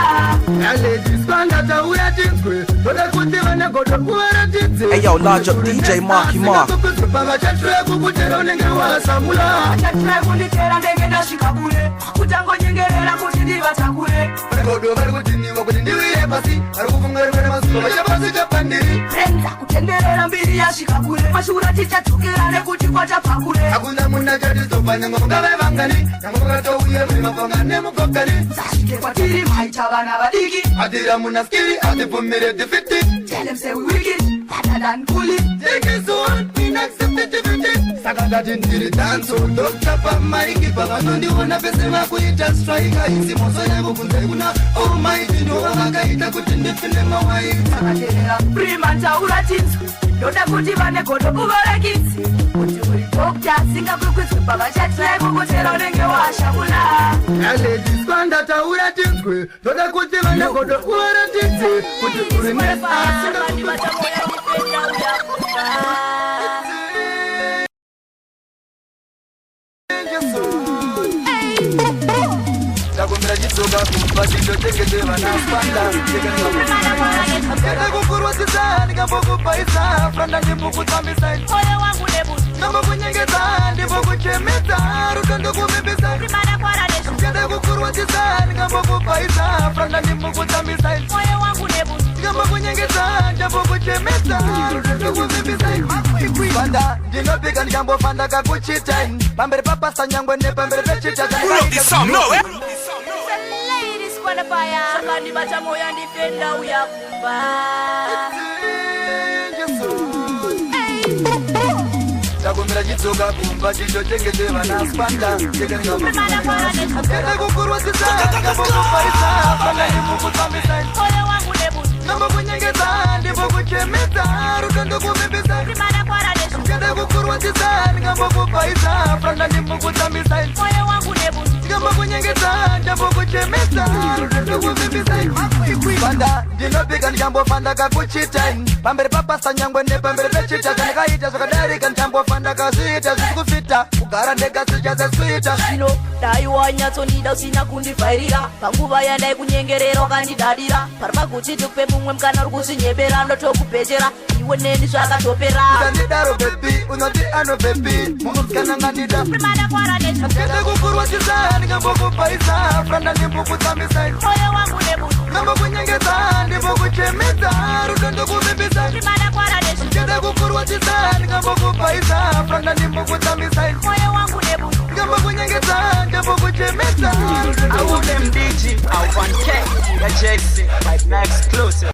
Ladies kwangata uyatinzwe toda kuti vane godo kuvaratidze. Hey yo, large up DJ Marky Mark. Pavachatrai kukutera nenge wasamula. Vachatrai kunditera ndenge ndasvika kure kutangonyengerera kuti ndivatakure. Godo vari kutiniwa kuti ndiwire pasi vari kufunga rimwe ramasuko vachapasi chapandiri. Renza kutenderera mbiri yasvika kure mashura tichadzokera nekuti kwachabva kure. Hakuna munhu achatizopa nyangwe mungave vangani nyangwe mukatouye muri mapanga nemukokani. Zasvike kwatiri maita vana vadiki Adira muna skiri adipumire defiti. Tell them say we wicked better than bully. Take it so on inacceptability. Saka ngati ndiri danso Dr. Pamaiki pavanondiona pese vakuita strike isi moso yangu kunze kuna almighty ndo vakaita kuti ndifine mawaiti. Sakaterera prima ntaura tinzwe ndoda kuti vane godo kuvarakidzi kuti uri doctor singakwikwidzi pavachatrai kukutera unenge washamula. Ladies kwandataura tinzwe toda kuti vane godo kuvaratidze kuti uri takumbira chitsoka kumbasi ndotengete vana spanda. Kenda kukurwadzisa ndingambokupaisa franda ndimbokutambisa moyo wangu nebuti ndambokunyengedza ndimbokuchemedza rudo ndokuvimbisa. Kenda kukurwadzisa ndingambokupaisa franda ndimbokutambisa moyo wangu nebuti ndambokunyengedza ndambokuchemedza rudo ndokuvimbisa. Banda ndinopika ndikambofanda kakuchita pamberi papasa nyangwe nepamberi pechita Sakandibata moya ndifenda uyakufa. takumbira chitsoka kumba chichotengete vana spanda. Kenda kukurwadzisa ndambokupaisa franda ndimbokutambisa moyo wangu nebuti ndambokunyengedza ndimbokuchemedza rudo ndokuvimbisa. Kenda kukurwadzisa ndambokupaisa franda ndimbokutambisa moyo wangu nebuti ndambokunyengedza ndambokuchemedza rudo ndokuvimbisa. Banda ndinopika ndikambofanda kakuchita pamberi papasa nyangwe nepamberi pechita kandikaita zvakadarika ndikambofanda kazviita zvisikufita kugara ndegasichazeswita. Zvino dai wanyatsondida usina kundivhairira panguva yandai kunyengerera wakandidadira pari paguti tikupe mumwe mukana uri kuzvinyebera ndotokupetera iwe neni zvakatopera. Ukandidaro bebi unoti ano bebi mumuskanangandida. Kenda kukurwadzisa ndingambokupaisa franda ndimbokutambisa moyo wangu nebuti ndambokunyengedza ndimbokuchemedza rudo ndokuvimbisa. Kenda kukurwadzisa ndingambokupaisa franda ndimbokutambisa moyo wangu nebuti ndambokunyengedza ndambokuchemedza rudo MDG, I1K, ya Jackson, like next closer.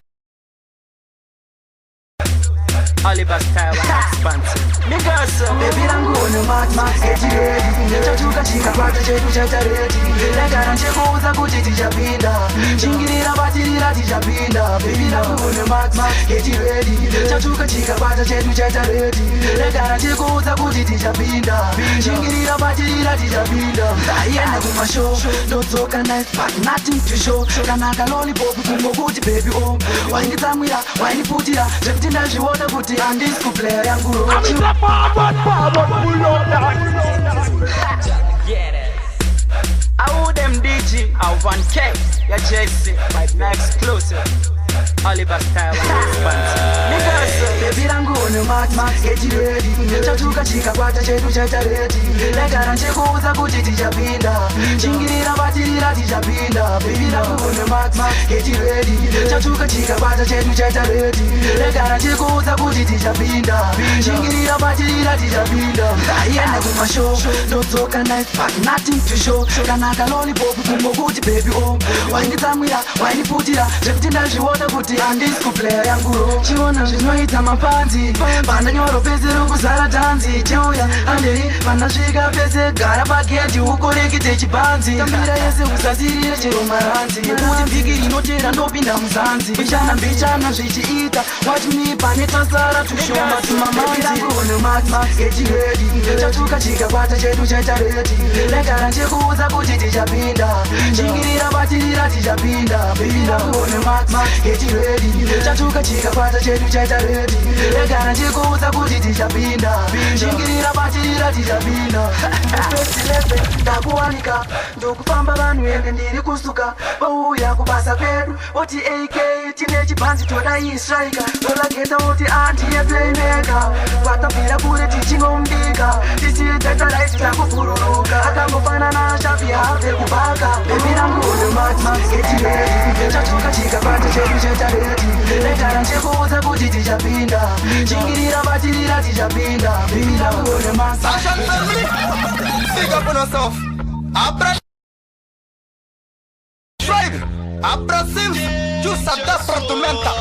Oliver style and expansive. Niggas, Baby rangu ono max get ready. Chachuka chika kwata chetu chaita ready. Legara nchekuuza kuti tichapinda. Chingirira batirira tichapinda. Baby rangu ono max get ready. Chachuka chika kwata chetu chaita ready. Legara nchekuuza kuti tichapinda. Chingirira batirira tichapinda. Ayenda kumashow, ndotsoka nice but nothing to show. Kanaka lollipop kungokuti baby oh. Wainditsamwira, waindiputira, zvekuti ndazviona kuti handisi kuplaya yangu ro. I owe them DG, I1K, ya Jackson, like next closer. Oliver style and expansive. Niggas, Baby rangu ono max get ready. Chachuka chika kwata chetu chaita ready. Legara nchekuuza kuti tichapinda. Chingirira batirira tichapinda. Baby rangu ono max get ready. Chachuka chika kwata chetu chaita ready. Legara nchekuuza kuti tichapinda. Chingirira batirira tichapinda. Ayenda kumashow, ndotsoka nice but nothing to show. Kanaka lollipop kungokuti baby oh. Wainditsamwira, waindiputira, zvekuti ndazviona kuti handisi kuplaya yangu ro. Chiona zvinoita mapanzi pandanyoro pese rokuzara dhanzi. Cheuya handeri pandasvika pese gara pagedhi ukorekete chipanzi. Tambira yese usasirire chero maranzi nekuti vhiki rinotera ndopinda muzanzi. Mbichana zvichiita watch me pane tasara tushoma tumamanzi. Ono max get ready. Chachuka chika kwata chetu chaita ready. Legara nchekuuza kuti tichapinda. Chingirira batirira tichapinda. Baby ono max get ready. Chachuka chika kwata chetu chaita ready. Legara nchekuuza kuti tichapinda. Chingirira batirira tichapinda. ndakuwanika ndokufamba vanhu ende ndiri kusuka vauya kubasa kwedu oti AK tine chipanzi toda istrika tolageta oti andiye playmaker kwatapira kure tichinombika tichitetarai takuvhururuka akangofanana shapi habe kubaka bebiramune mati chachoka chikabata chedu chetareti letara chekuudza kuti tichapinda chingirira batirira tichapinda bebiramune mati Big up on yourself. Abra Tribe. Abra Sims. Jusa da Fratumenta.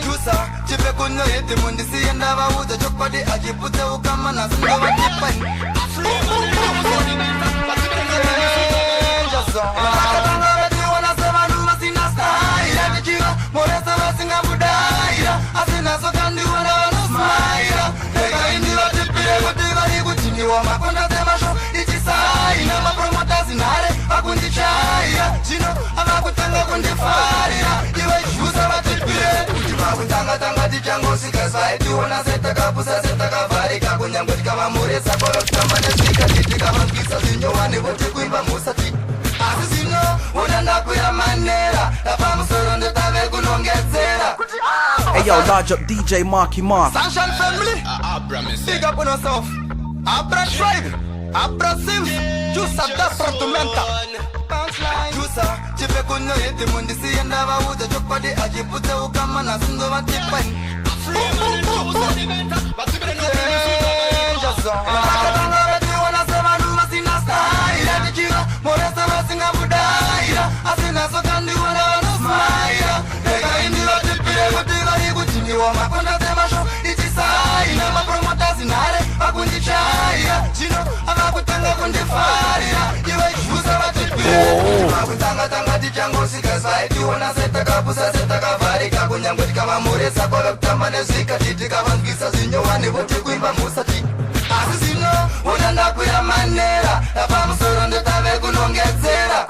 Jusa. Chipe kunyo yeti mundi siyenda wa uja chokpadi ajipute ukama na singa wa tipai. Nakatanga weti wana sema numa sina style. Vichiwa moresa wa singa budaira. Asina sokandi wana wana smaira. Eka indi wa tipire kutiga hiku chini wa makonda sema show. Ichisaina mapromota zinare akundichaya. Chino avakutanga kundifarira. Iwe jusa wa tipire. Uchivakutanga tanga tichango sikasa. Etiwana seta kapusa seta kavarika. Kunyango tikama muresa koro tukamane sika. Titika mankisa zinyowani wote kuimba musati. Asisino unanda kuya manera. Lapa musoro ndetave kunongezera. Hey yo, large up DJ Marky Mark. Sunshine family. Big up on yourself. Abra Tribe. Abra Sims. Jusa da Fratumenta. Jusa. Chipe kunyo yeti mundi siyenda wa uja chokpadi ajipute ukama na singo wa tipai. Nakatanga weti wana sema numa sina style. Vichiwa moresa wa singa budaira. Asina sokandi wana wana smaira. Eka indi wa tipire kutiga hiku chini wa makonda sema show. Ichisaina mapromota zinare akundichaya. Chino avakutanga kundifarira. Iwe jusa wa tipire. Vakutanga tanga tichango sikasa. Etiwana seta kapusa seta kavarika. Kunyango tikama muresa kolo kutamane zika. Titika vangisa zinyowani vote kuimba musati. Asisino unanda kuya manera. Lapa musoro ndetave kunongezera.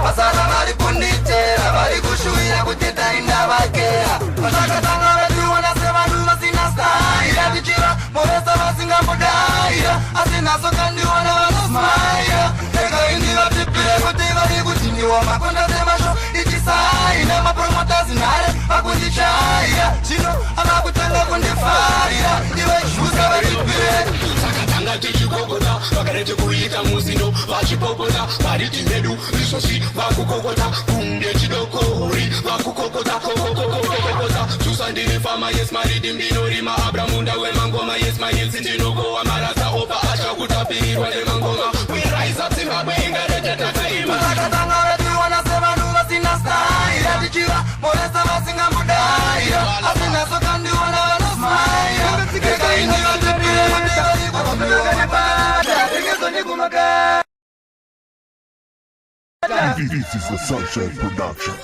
Pasara vari kunditera. Vari kushuira kuteta inda vakera. Vakatanga vetu wanasema numa sina style. Vichiwa moresa vasinga mudaira. Asina sokandi wana wana smaira. Eka indi vatipire kutiga hiku chini wa makonda sema show. Ichisaina mapromota zinare akundichaya. Chino avakutanga kundifarira. Iwe jusa vatipire. Sakatanga tichikokota vakarete kuita musino vachipopota variti vedu risosi vakukokota kunge chidokori vakukokota kokokokokokota tusandine fama yes maridi mbinorima abramunda wemangoma yes mayelsi ndinogowa marasa opa achakutapirirwa nemangoma we rise up Zimbabwe ingarete takaima. Sakatanga wetu wanasema numa sina style. Vichiwa moresa vasinga mudaira. Asina sokandi wana wana smaira. Eka indi wa tipire kutiga hiku This is the Sunshine Production.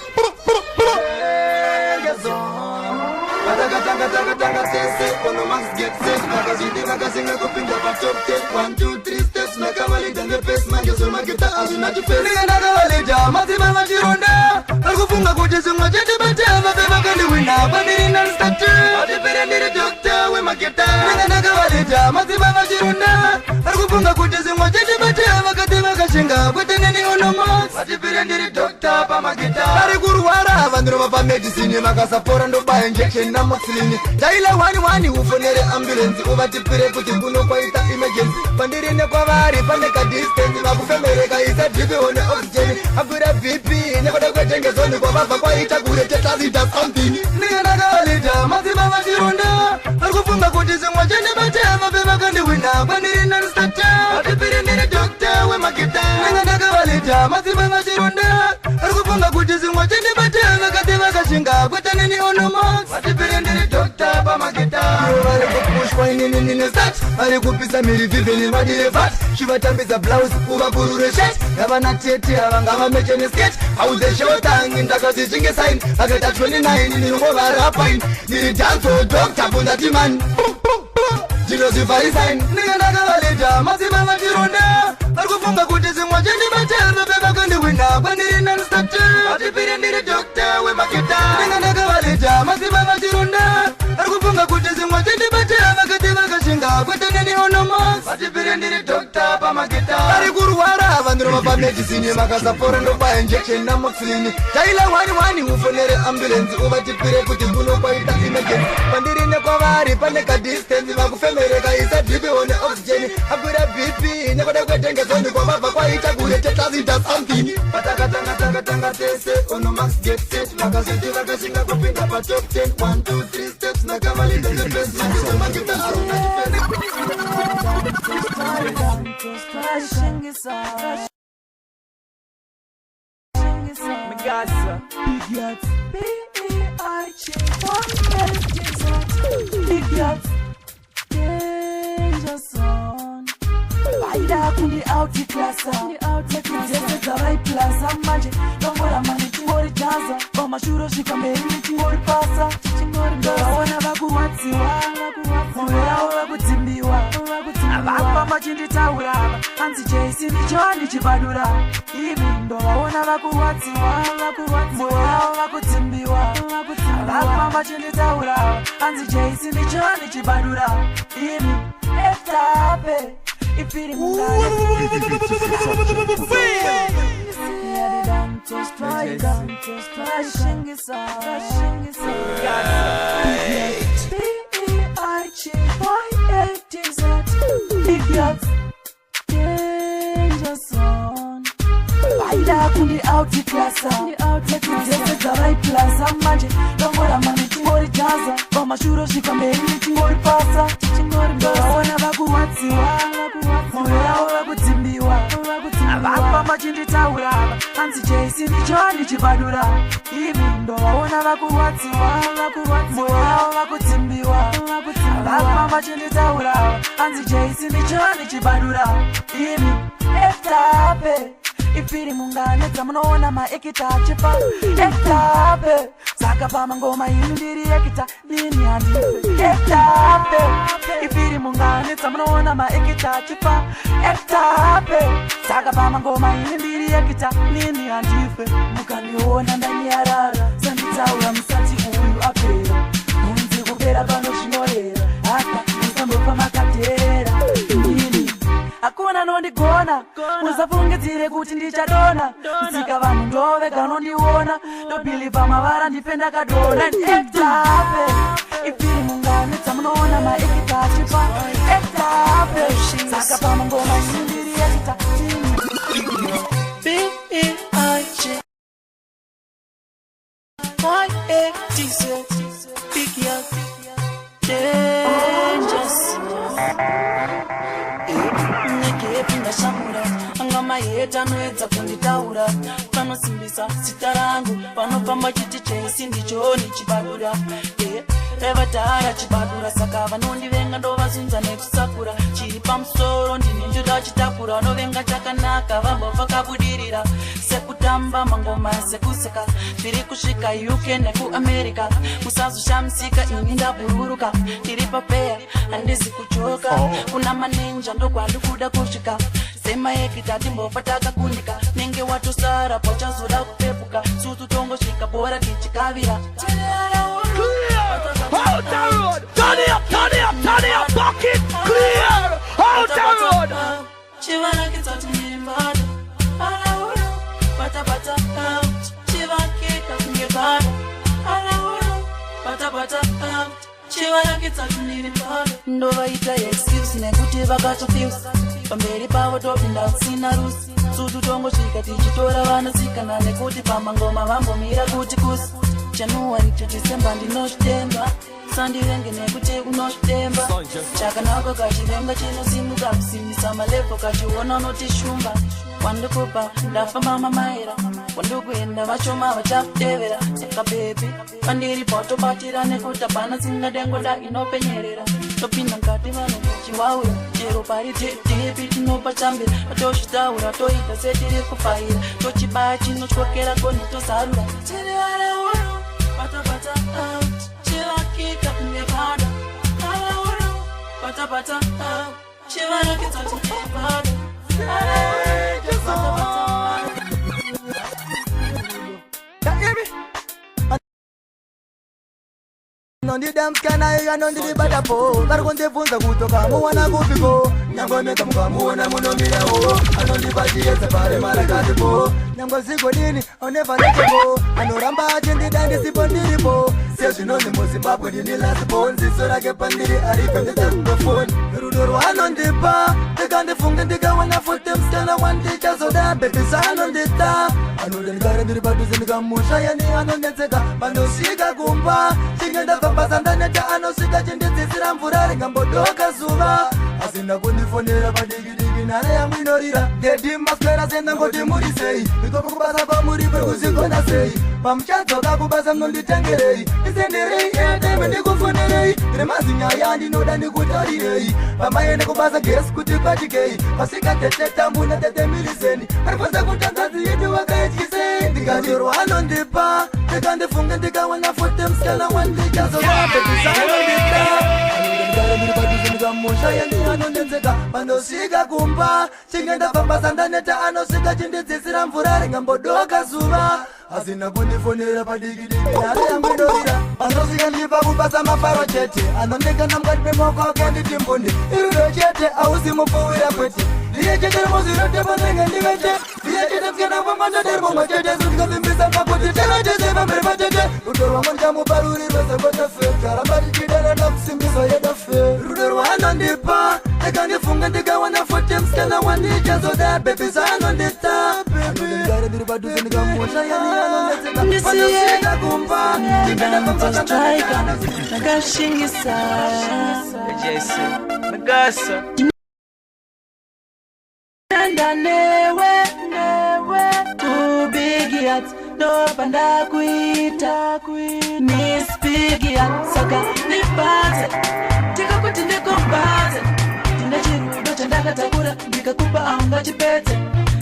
One, two, three steps, nakavalida ngepesi mangezo mageta azinachipesi nakavalida mazima machironda akufunga kuti zimwe chetibeteva vevakaliwina pandirina statu atipere ndiri dokta wemageta nakavalida mazima machironda akufunga kuti zimwe chetibeteva kati vakashinga kweteneni onomos atipere ndiri dokta pamageta ari kurwara vanhu vapamedicine vakasapora ndobaya injection namoxilini taila 1 ufonere ambulance uvatipire kuti kunokwaita emergency pandirine kwavari pane kadistance vakufemereka isa dripi one oxygen akwira bp nekuda kwetengezoni kwavabva kwaita kuretetazita something nikanakavalita mazima vachironda ari kufunga kuti zimwe chendebateva pevakandiwina pandirina nsata atipiri ndiri dokta wemageta nikanakavalita mazima vachironda ari kufunga kuti zimwe chendebateva kati vakashinga kwetaneni onomos atipiri ndiri dokta pamageta vari kupushwa inini stat vari kupisa miri vivheni vadire vat shivatambisa blouse kuvaburure shet yavana tete avangavamecheni sket auzeshotangi ndakati chinge sign akaita 29 ndinongovarapain ndiri danso dokta bundatimani ndinozivharisain nikandakavaleta mazima vachironda vari kufunga kuti zimwe chendibateva pevakandiwina kwandirina nstate atipiri ndiri dokta wemageta nikandakavaleta mazima vachironda vari kufunga kuti zimwe chendibateva kati vakashinga kweteneni onomos atipiri ndiri dokta magita vari kurwara vanhu vapa medicine makasapora ndopa injection namoxini taila wani ufonere ambulance uvatipire kuti kunokwaita emergency pandirine kwavari pane ka distance vakufemere kaisa dripi one oxygen akwira bp nekoda kwetengezoni kwavabva kwaita kure tetazita something patakatanga tese ono max get set vakazoti vakashinga kupinda pa top 10 1 2 3 steps nakamalita investment magita aruna Megasa, big yachts, big yachts, danger zone. Baida kundi out classa, just the right plaza manje. Ngora manje chingori jaza, kama shuro shikamberi chingori pasa, chingori ndo wana vakuwatsiwa, moyo wakutimbiwa. Avapa machindi taura, anzi Jaysi ndichoni chibadura. Ivi ndo waona vakuwatsiwa, moyo wakutimbiwa. Avapa machindi taura, anzi Jaysi ndichoni chibadura. Ivi estape. If it ain't Baida kundi out classa, just the right plaza manje. Ngora manje chingori jaza, kama shuro shikamberi chingori pasa, chingori ndo wana vakuwatsiwa, moyo wakutimbiwa. Avapa machindi taura, anzi Jaysi ndichoni chibadura. Ivi ndo wana vakuwatsiwa, moyo wakutimbiwa. Avapa machindi taura, anzi Jaysi ndichoni chibadura. Ivi estape. Ifiri mungane tamunoona maekita chipa etape saka pama ngoma indiri ekita nini handife etape ifiri mungane tamunoona maekita chipa etape saka pama ngoma indiri ekita nini handife mukaniona ndani yarara sanditaura musati uyu apera munzi kupera pano zvinorera hata musambopa makaterera hakuna nondigona musafungidzire kuti ndichadona musika vanhu ndove kanondiona ndobhiliva mavara ndife ndakadona etape ifiri mungane tamunoona maekita achipa etape saka pama ngoma indiri yachita Maeta noedza kunditaura panosimbisa zita rangu panofamba chiti Jaysi ndichoni chibadura revatara chibadura saka vanondivenga ndovazunza nekusakura chiri pamusoro ndine njuda chitakura novenga chakanaka vabva vakabudirira sekutamba mangoma sekuseka tiri kusvika UK nekuAmerica musazoshamisika ini ndabururuka tiri papeya handizi kuchoka kuna maninja ndokwandikuda kusvika sema ekita timbofa takakundika nenge watosara pachazoda kupepuka sutu tongosvika bora tichikavira Hold the road! Turn it up, bucket clear! Hold the road! Chivana kitatu nimbada Alauro, bata Chivana kitatu nimbada Alauro, bata Chivana kitatu nimbada Ndova ita excuse nekuti vakatofuse pamberi pavo topinda kusina rusi sutu tongosvika tichitora vanosikana nekuti pamangoma vambomira kuti kusi January to December ndinozvitemba sandivenge nekuti unozvitemba chakanaka kachivenga chinosimuka kusimisa malepo kachiona unotishumba wandikupa ndafamba mamaira wandikuenda vachoma vachakutevera saka bebi pandiri patobatira nekuti apana singadengoda inopenyerera topinda mukati vanhu chiwaura chero pari tipi tinopa chambira patozvitaura toita setiri kufaira tochibaya chinotyokera koni tosarura Bata out, chivakita kungebada Alauro, bata out, chivakita kungebada Nondi dance kana ya nondi bada po Vari kundibvunza kutoka muwana kupiko Nyambo meka mkamuona munomira ho anondipachiyedza pare marakatipo nyambo ziko dini I'll never let you go anoramba achindidandi sipo ndiripo sezvinonzi muZimbabwe ndini lasipo nziso rake pandiri aripe ndedzakungofoni rudo rwaanondipa ndikandifunge ndikawana futi msikana wandichazoda bebisa anondita anode ndikare ndiri padhuze ndikamusha yani anondenzeka panosvika kumba chingendabvambasa ndaneta anosvika chindidzisira mvura ringambodoka zuva asina kundifonera padikidiki nhare yangu inorira dedi maswera sendangoti muri sei ikoko kubasa kwamuri perikuzigonda sei pamuchadzoka kubasa mnonditengerei isenderei eteme ndikufonerei remazinyaya ndinoda ndikutarirei pamaende kubasa gesi kuti kwatikei pasikateteta muna tetemiriseni arifonza kutangazi yedu wakaetyisei ndikatirwa anondipa ndikandifunge ndikawana futi msikana wandichazovapetisanondita musha yendi anondenzeka panosvika kumba chingendabvambasa ndaneta anosvika chindidzisira mvura ringambodoka zuva asina kundifonera padikidiki nhare yangu inorira panosvika ndipa kubasa mafaro chete anondekana mukati memoko ake anditi mbunde irudo chete ausi mupfuwira kwete ndiye chete rimozviroteponenge ndivete ndiye chete msikana vamwandoderibomwa chete zundikazimbisa pakuti tevetete pamberi patete rudo rwangu ndikamuparurirwe sengotefe karamba tichidana nakusimbiso yedofe rudo rwaanondipa ndikandifunge ndikawana futi msikana wandichazoda bebisa anondita ndikare ndiri padhuze ndikamusha yani anondetseka panosvika kumba nakashingisa Jesse Nagasa Nanda newe kubigiat nopanda kuita Miss Bigiat saka nipaze tika kuti ndikombaze ndine chirudo chandakatakura ndikakupa aunga chipete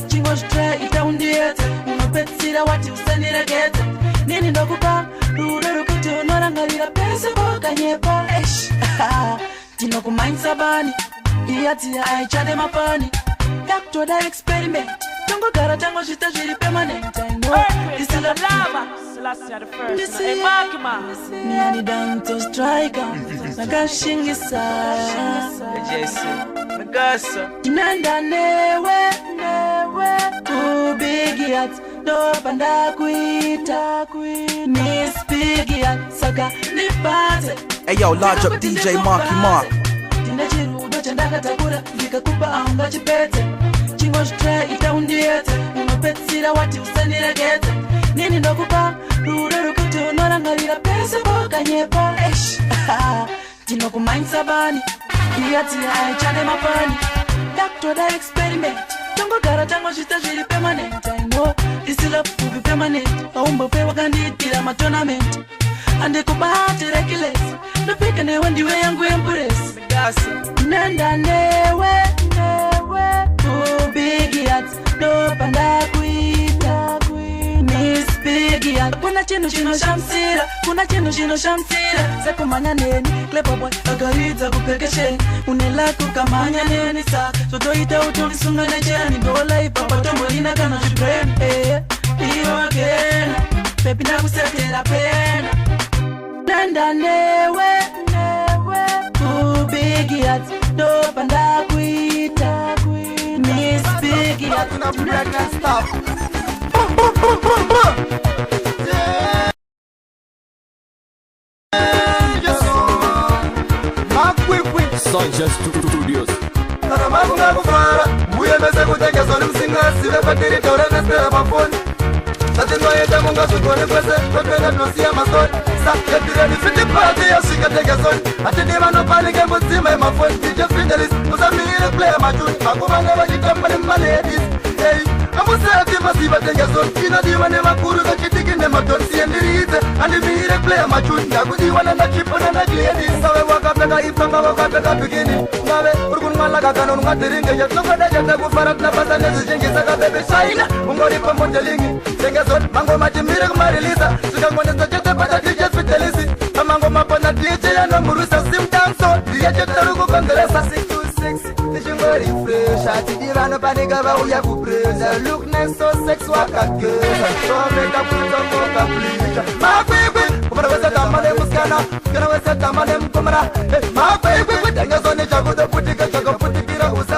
chingosvitra itaundiedze unopedzisira wati usanirekedze nini ndokupa rudo rukuti unorangarira pese pokanyepa tinokumainisa bani iyatiya aichade mapani ndakutoda experiment tongogara tangosvita zviri permanent niani danto striker nakashingisa tinanda newe kubigiat ndopanda kuita Miss Bigiat saka nipaze Hey yo, large up DJ Marky Mark. ndine chirudo chandakatakura ndikakupa aunga chipete chingosvitra itaundiedze unopedzisira wati usanirekedze nini ndokupa rudo rukuti unorangarira pese pokanyepa tinokumainisa bani iyatiya aichade mapani ndakutoda experiment tongogara tangosvita zviri permanent aino isila pfupi permanent aumbope wakandiitira matonament andikubati reckless ndopika newe ndiwe yangu empress nenda newe kubigiat ndopanda kuita Miss Bigiat kuna chinhu chinoshamsira sekumanya neni cleverboy akaridza kupekesheni une lako kamanya neni saka zvotoita utorisunga necheni ndolaipa patomborina kana zvibrain iyo agena pepi ndakusetera pena nenda newe kubigiat ndopanda kuita Miss Bigiat Sanchez Studios Karamangu kufara Muyemeze kutengezo ni msingasive patiri taure nestera mafoni Satinwayeta munga sukone kwese Kwekene nosia masoni Saketire ni fiti party ya shika tegezoni Atidima no panike muzima ya mafoni DJ Findelis Musamire player majuni Makubane wajitambale mmaladies Hey Amusati masiva tegezoni Kina diwa ne makuru kachitiki ne matoni Siendirize Andimire player majuni Nakudiwa na chipo na nagliedi Sawe wakapeka ipanga wakapeka bikini Ngawe urgun malaka kanon ngatiringe Yatlokada jata kufarat na basa nezi jengi Saka bebe shaina Ungori pa modelingi Tegezoni Mango majimire kumarilisa Suka mweneza jete pata DJ Fidelisi Mango mapana DJ ya namurusa simtanso Diya jete ruku kongresa 626 Nishingori fresh Ati divano panika va uya kupresa Look nice so sex wakakesa So make up with some mocha please My baby Kumara wese tamale muskana Kana wese tamale mkumara My baby Tenga zone chakuda putika chaka putikira usa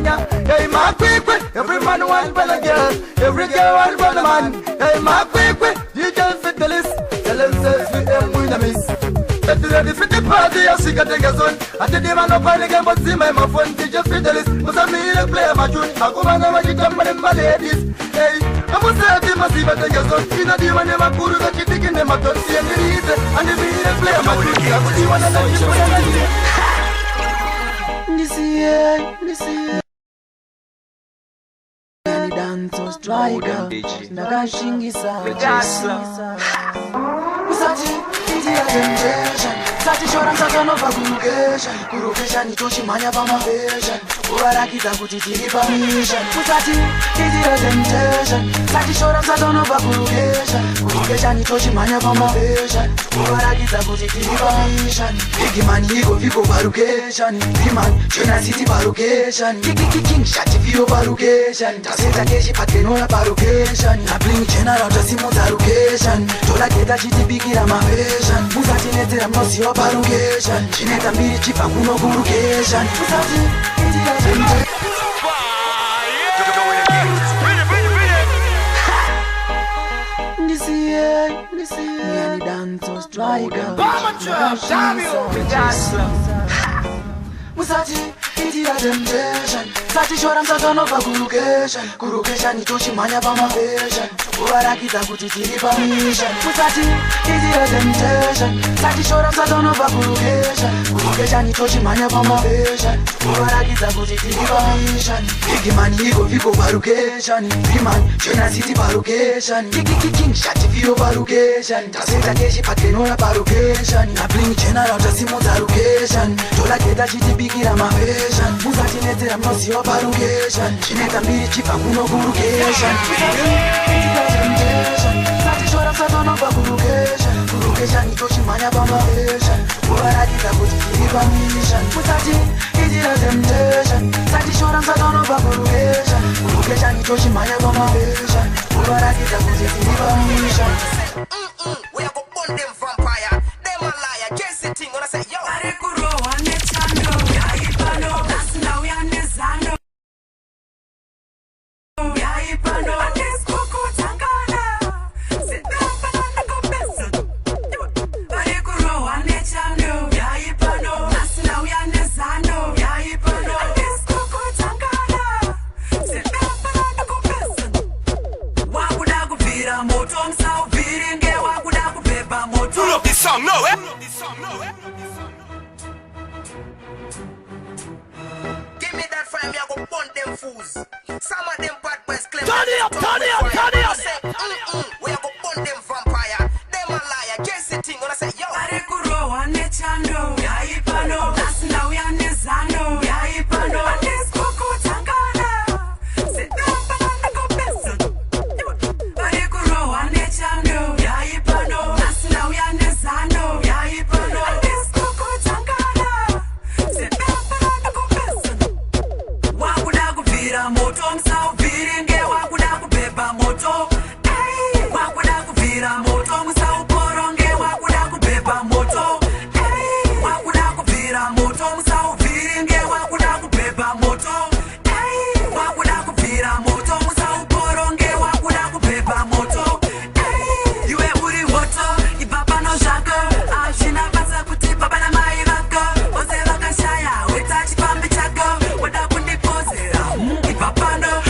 Kenya. Hey, my quick, every man want better girl, every girl want better man. Hey, my quick, DJ fit the list, tell them says we them win the miss. Get ready for the party, I see got the zone. I did the man up on the game, but see my phone, DJ fit the list. But I mean, I play my tune, I come and I get them and my ladies. Hey, I must say, I must see what the zone. You know, the one never put that you think in them, I don't see any reason. And if you play my tune, I would see one of them. Listen, Danto striker, nakashingisa Usati, India temptation Sati shora msaka nova Kurukesha nitoshi manya pa mafeshan Uwarakita kutitiri pa mission Usati, India temptation Sati shora msaka nova Kurukesha nitoshi manya pa mafeshan Uwarakita kutitiri pa mission Igimani viko parukeshan Viman, Chena City parukeshan King shati vio parukeshan Taseta keshi patenola parukeshan Na bling general tasimu tarukeshan Tola keta chitibikira mafeshan Usati netera mnosi wa parukeshan Chineta mbili chipa kuno kurukeshan Usati India temptation Niani Danto striker Musati, India temptation Sati shora msaka nova Kurukesha nitoshi manya pa mafeshan Uwarakita kutitiri pa mission Musati, India temptation Sati shora msaka nova Kurukesha nitoshi manya pa mafeshan Uwarakita kutitiri pa mission Igimani viko parukeshan Viman, Chena City parukeshan King shati vio parukeshan Taseta keshi patenola parukeshan Na bling general tasimu tarukeshan Tola keta chitibikira mafeshan Musati netera mnosi wa parukeshan Chineta mbili chipa kuno kurukeshan Sati shora msaka nova Kurukesha nitoshi manya pa mafeshan Uwarakita kutitiri pa mission Musati India temptation Sati shora msaka nova Kurukesha nitoshi manya pa mafeshan Uwarakita kutitiri pa mission We are go burn them vampire. Them a liar. Jesse thing when I say yo. Arekuro wane chando yaipano. That's now we are nezano. Yaipano. Aneskuku tangana. Sedamba na kopesa. Arekuro wane chando yaipano. That's now we are nezano. Yaipano. Aneskuku tangana. Sedamba na kopesa. Wakuda kuvira moto msao viringe wakuda kubeba moto. Pull up this song, no, eh? Give me that fire, me I go burn them fools. Some of them bad boys claim. Turn it up. We are go burn them vampire. Them a liar. Jesse thing when I say yo. Arekuro wane chando yaipano. That's now we are nezano. Yaipano. Aneskuku tangana. Sedamba na kopesa. Arekuro wane chando yaipano. That's now we are nezano. Yaipano. Aneskuku tangana. Sedamba na kopesa. Wakuda kuvira moto msao viringe wakuda kubeba moto. Hey, wakuda kuvira moto msao poronge wakuda kubeba moto. Hey, wakuda kuvira moto msao viringe wakuda kubeba moto. Hey, wakuda kuvira moto msao poronge wakuda kubeba moto. Hey, iwe uri woto ibaba no shaka ashina basa kuti baba na mai vako ose vakashaya weta chipambi chako wada kundipozera ibabano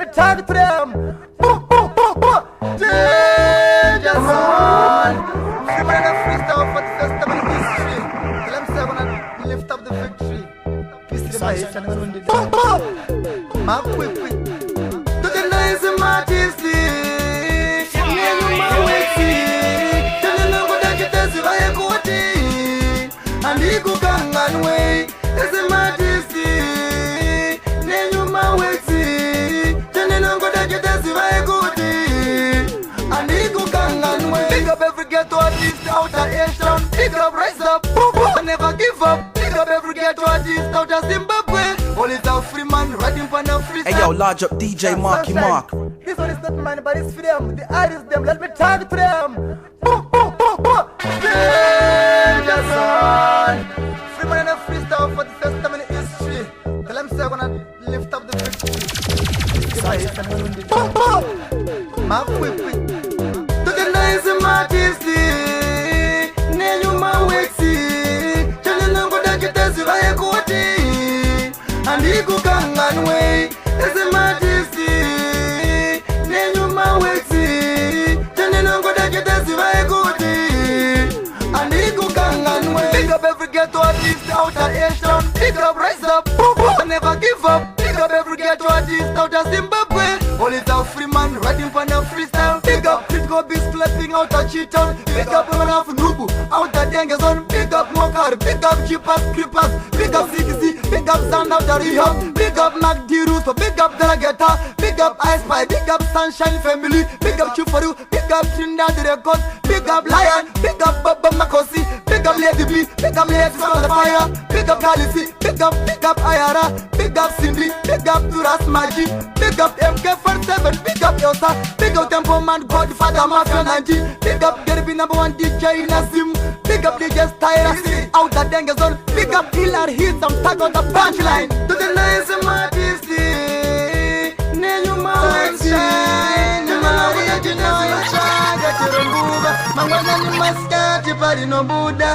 me talk to them. Danger zone. Free man and freestyle for the first time in history. Tell them say I'm gonna lift up the victory. Peace to the base and I'm gonna do my quick. To the nice majesty. And he go gang and way, it's a majesty. Nenyu mawexi, teneno go da get as I go and he go gang and way. Pick up every ghetto artist out of Asian. Pick up, rise up, never give up. Pick up every ghetto artist out of Zimbabwe. All is a free man riding for the free. Hey yo, large up DJ Marky Mark. This one is not mine, but it's for them. The artists them, let me talk to them. Danger zone. Free man and a freestyle for the first time in history. Tell them say I'm gonna lift up the victory. My quick. To the nice majesty. Nenyu mawexi. Teneno go da get as I go and he go gang and way. It's a majesty. Nenyu mawexi. Teneno go da get as I go and he go gang and way. Pick up every ghetto artist out of Asian. Pick up, rise up, never give up. Pick up every ghetto artist out of Zimbabwe. All is a free man riding for the freestyle. Pick up, critical beats flipping out of Cheeton. Pick up one of Nubu out of Dengazon. Pick up Mokar, pick up Jeepers, Creepers. Pick up CKC, pick up Sound out of Rehab. Pick up Mac D. Russo, pick up Drageta. Pick up Ice Pie, pick up Sunshine Family. Pick up Chufaru, pick up Trinidad Records. Pick up Lion, pick up Baba Makosi. Pick up Lady B, pick up Lady Son of the Fire. Pick up Kalisi, pick up Ayara. Pick up Cindy, pick up Turas Maji. Pick up MK47, pick up Yosa. Pick up Tempo Man, Godfather Mafia 19. Pick up Derby #1 DJ Nazim. Pick up DJ Styra, out of Dengazon. Pick up Killer Hits, I'm stuck on the punchline. To the nice majesty. Nenyu mawexi. Maria Jinoya Chaga Tirumbuba. Mangwana ni maskati pari no Buddha.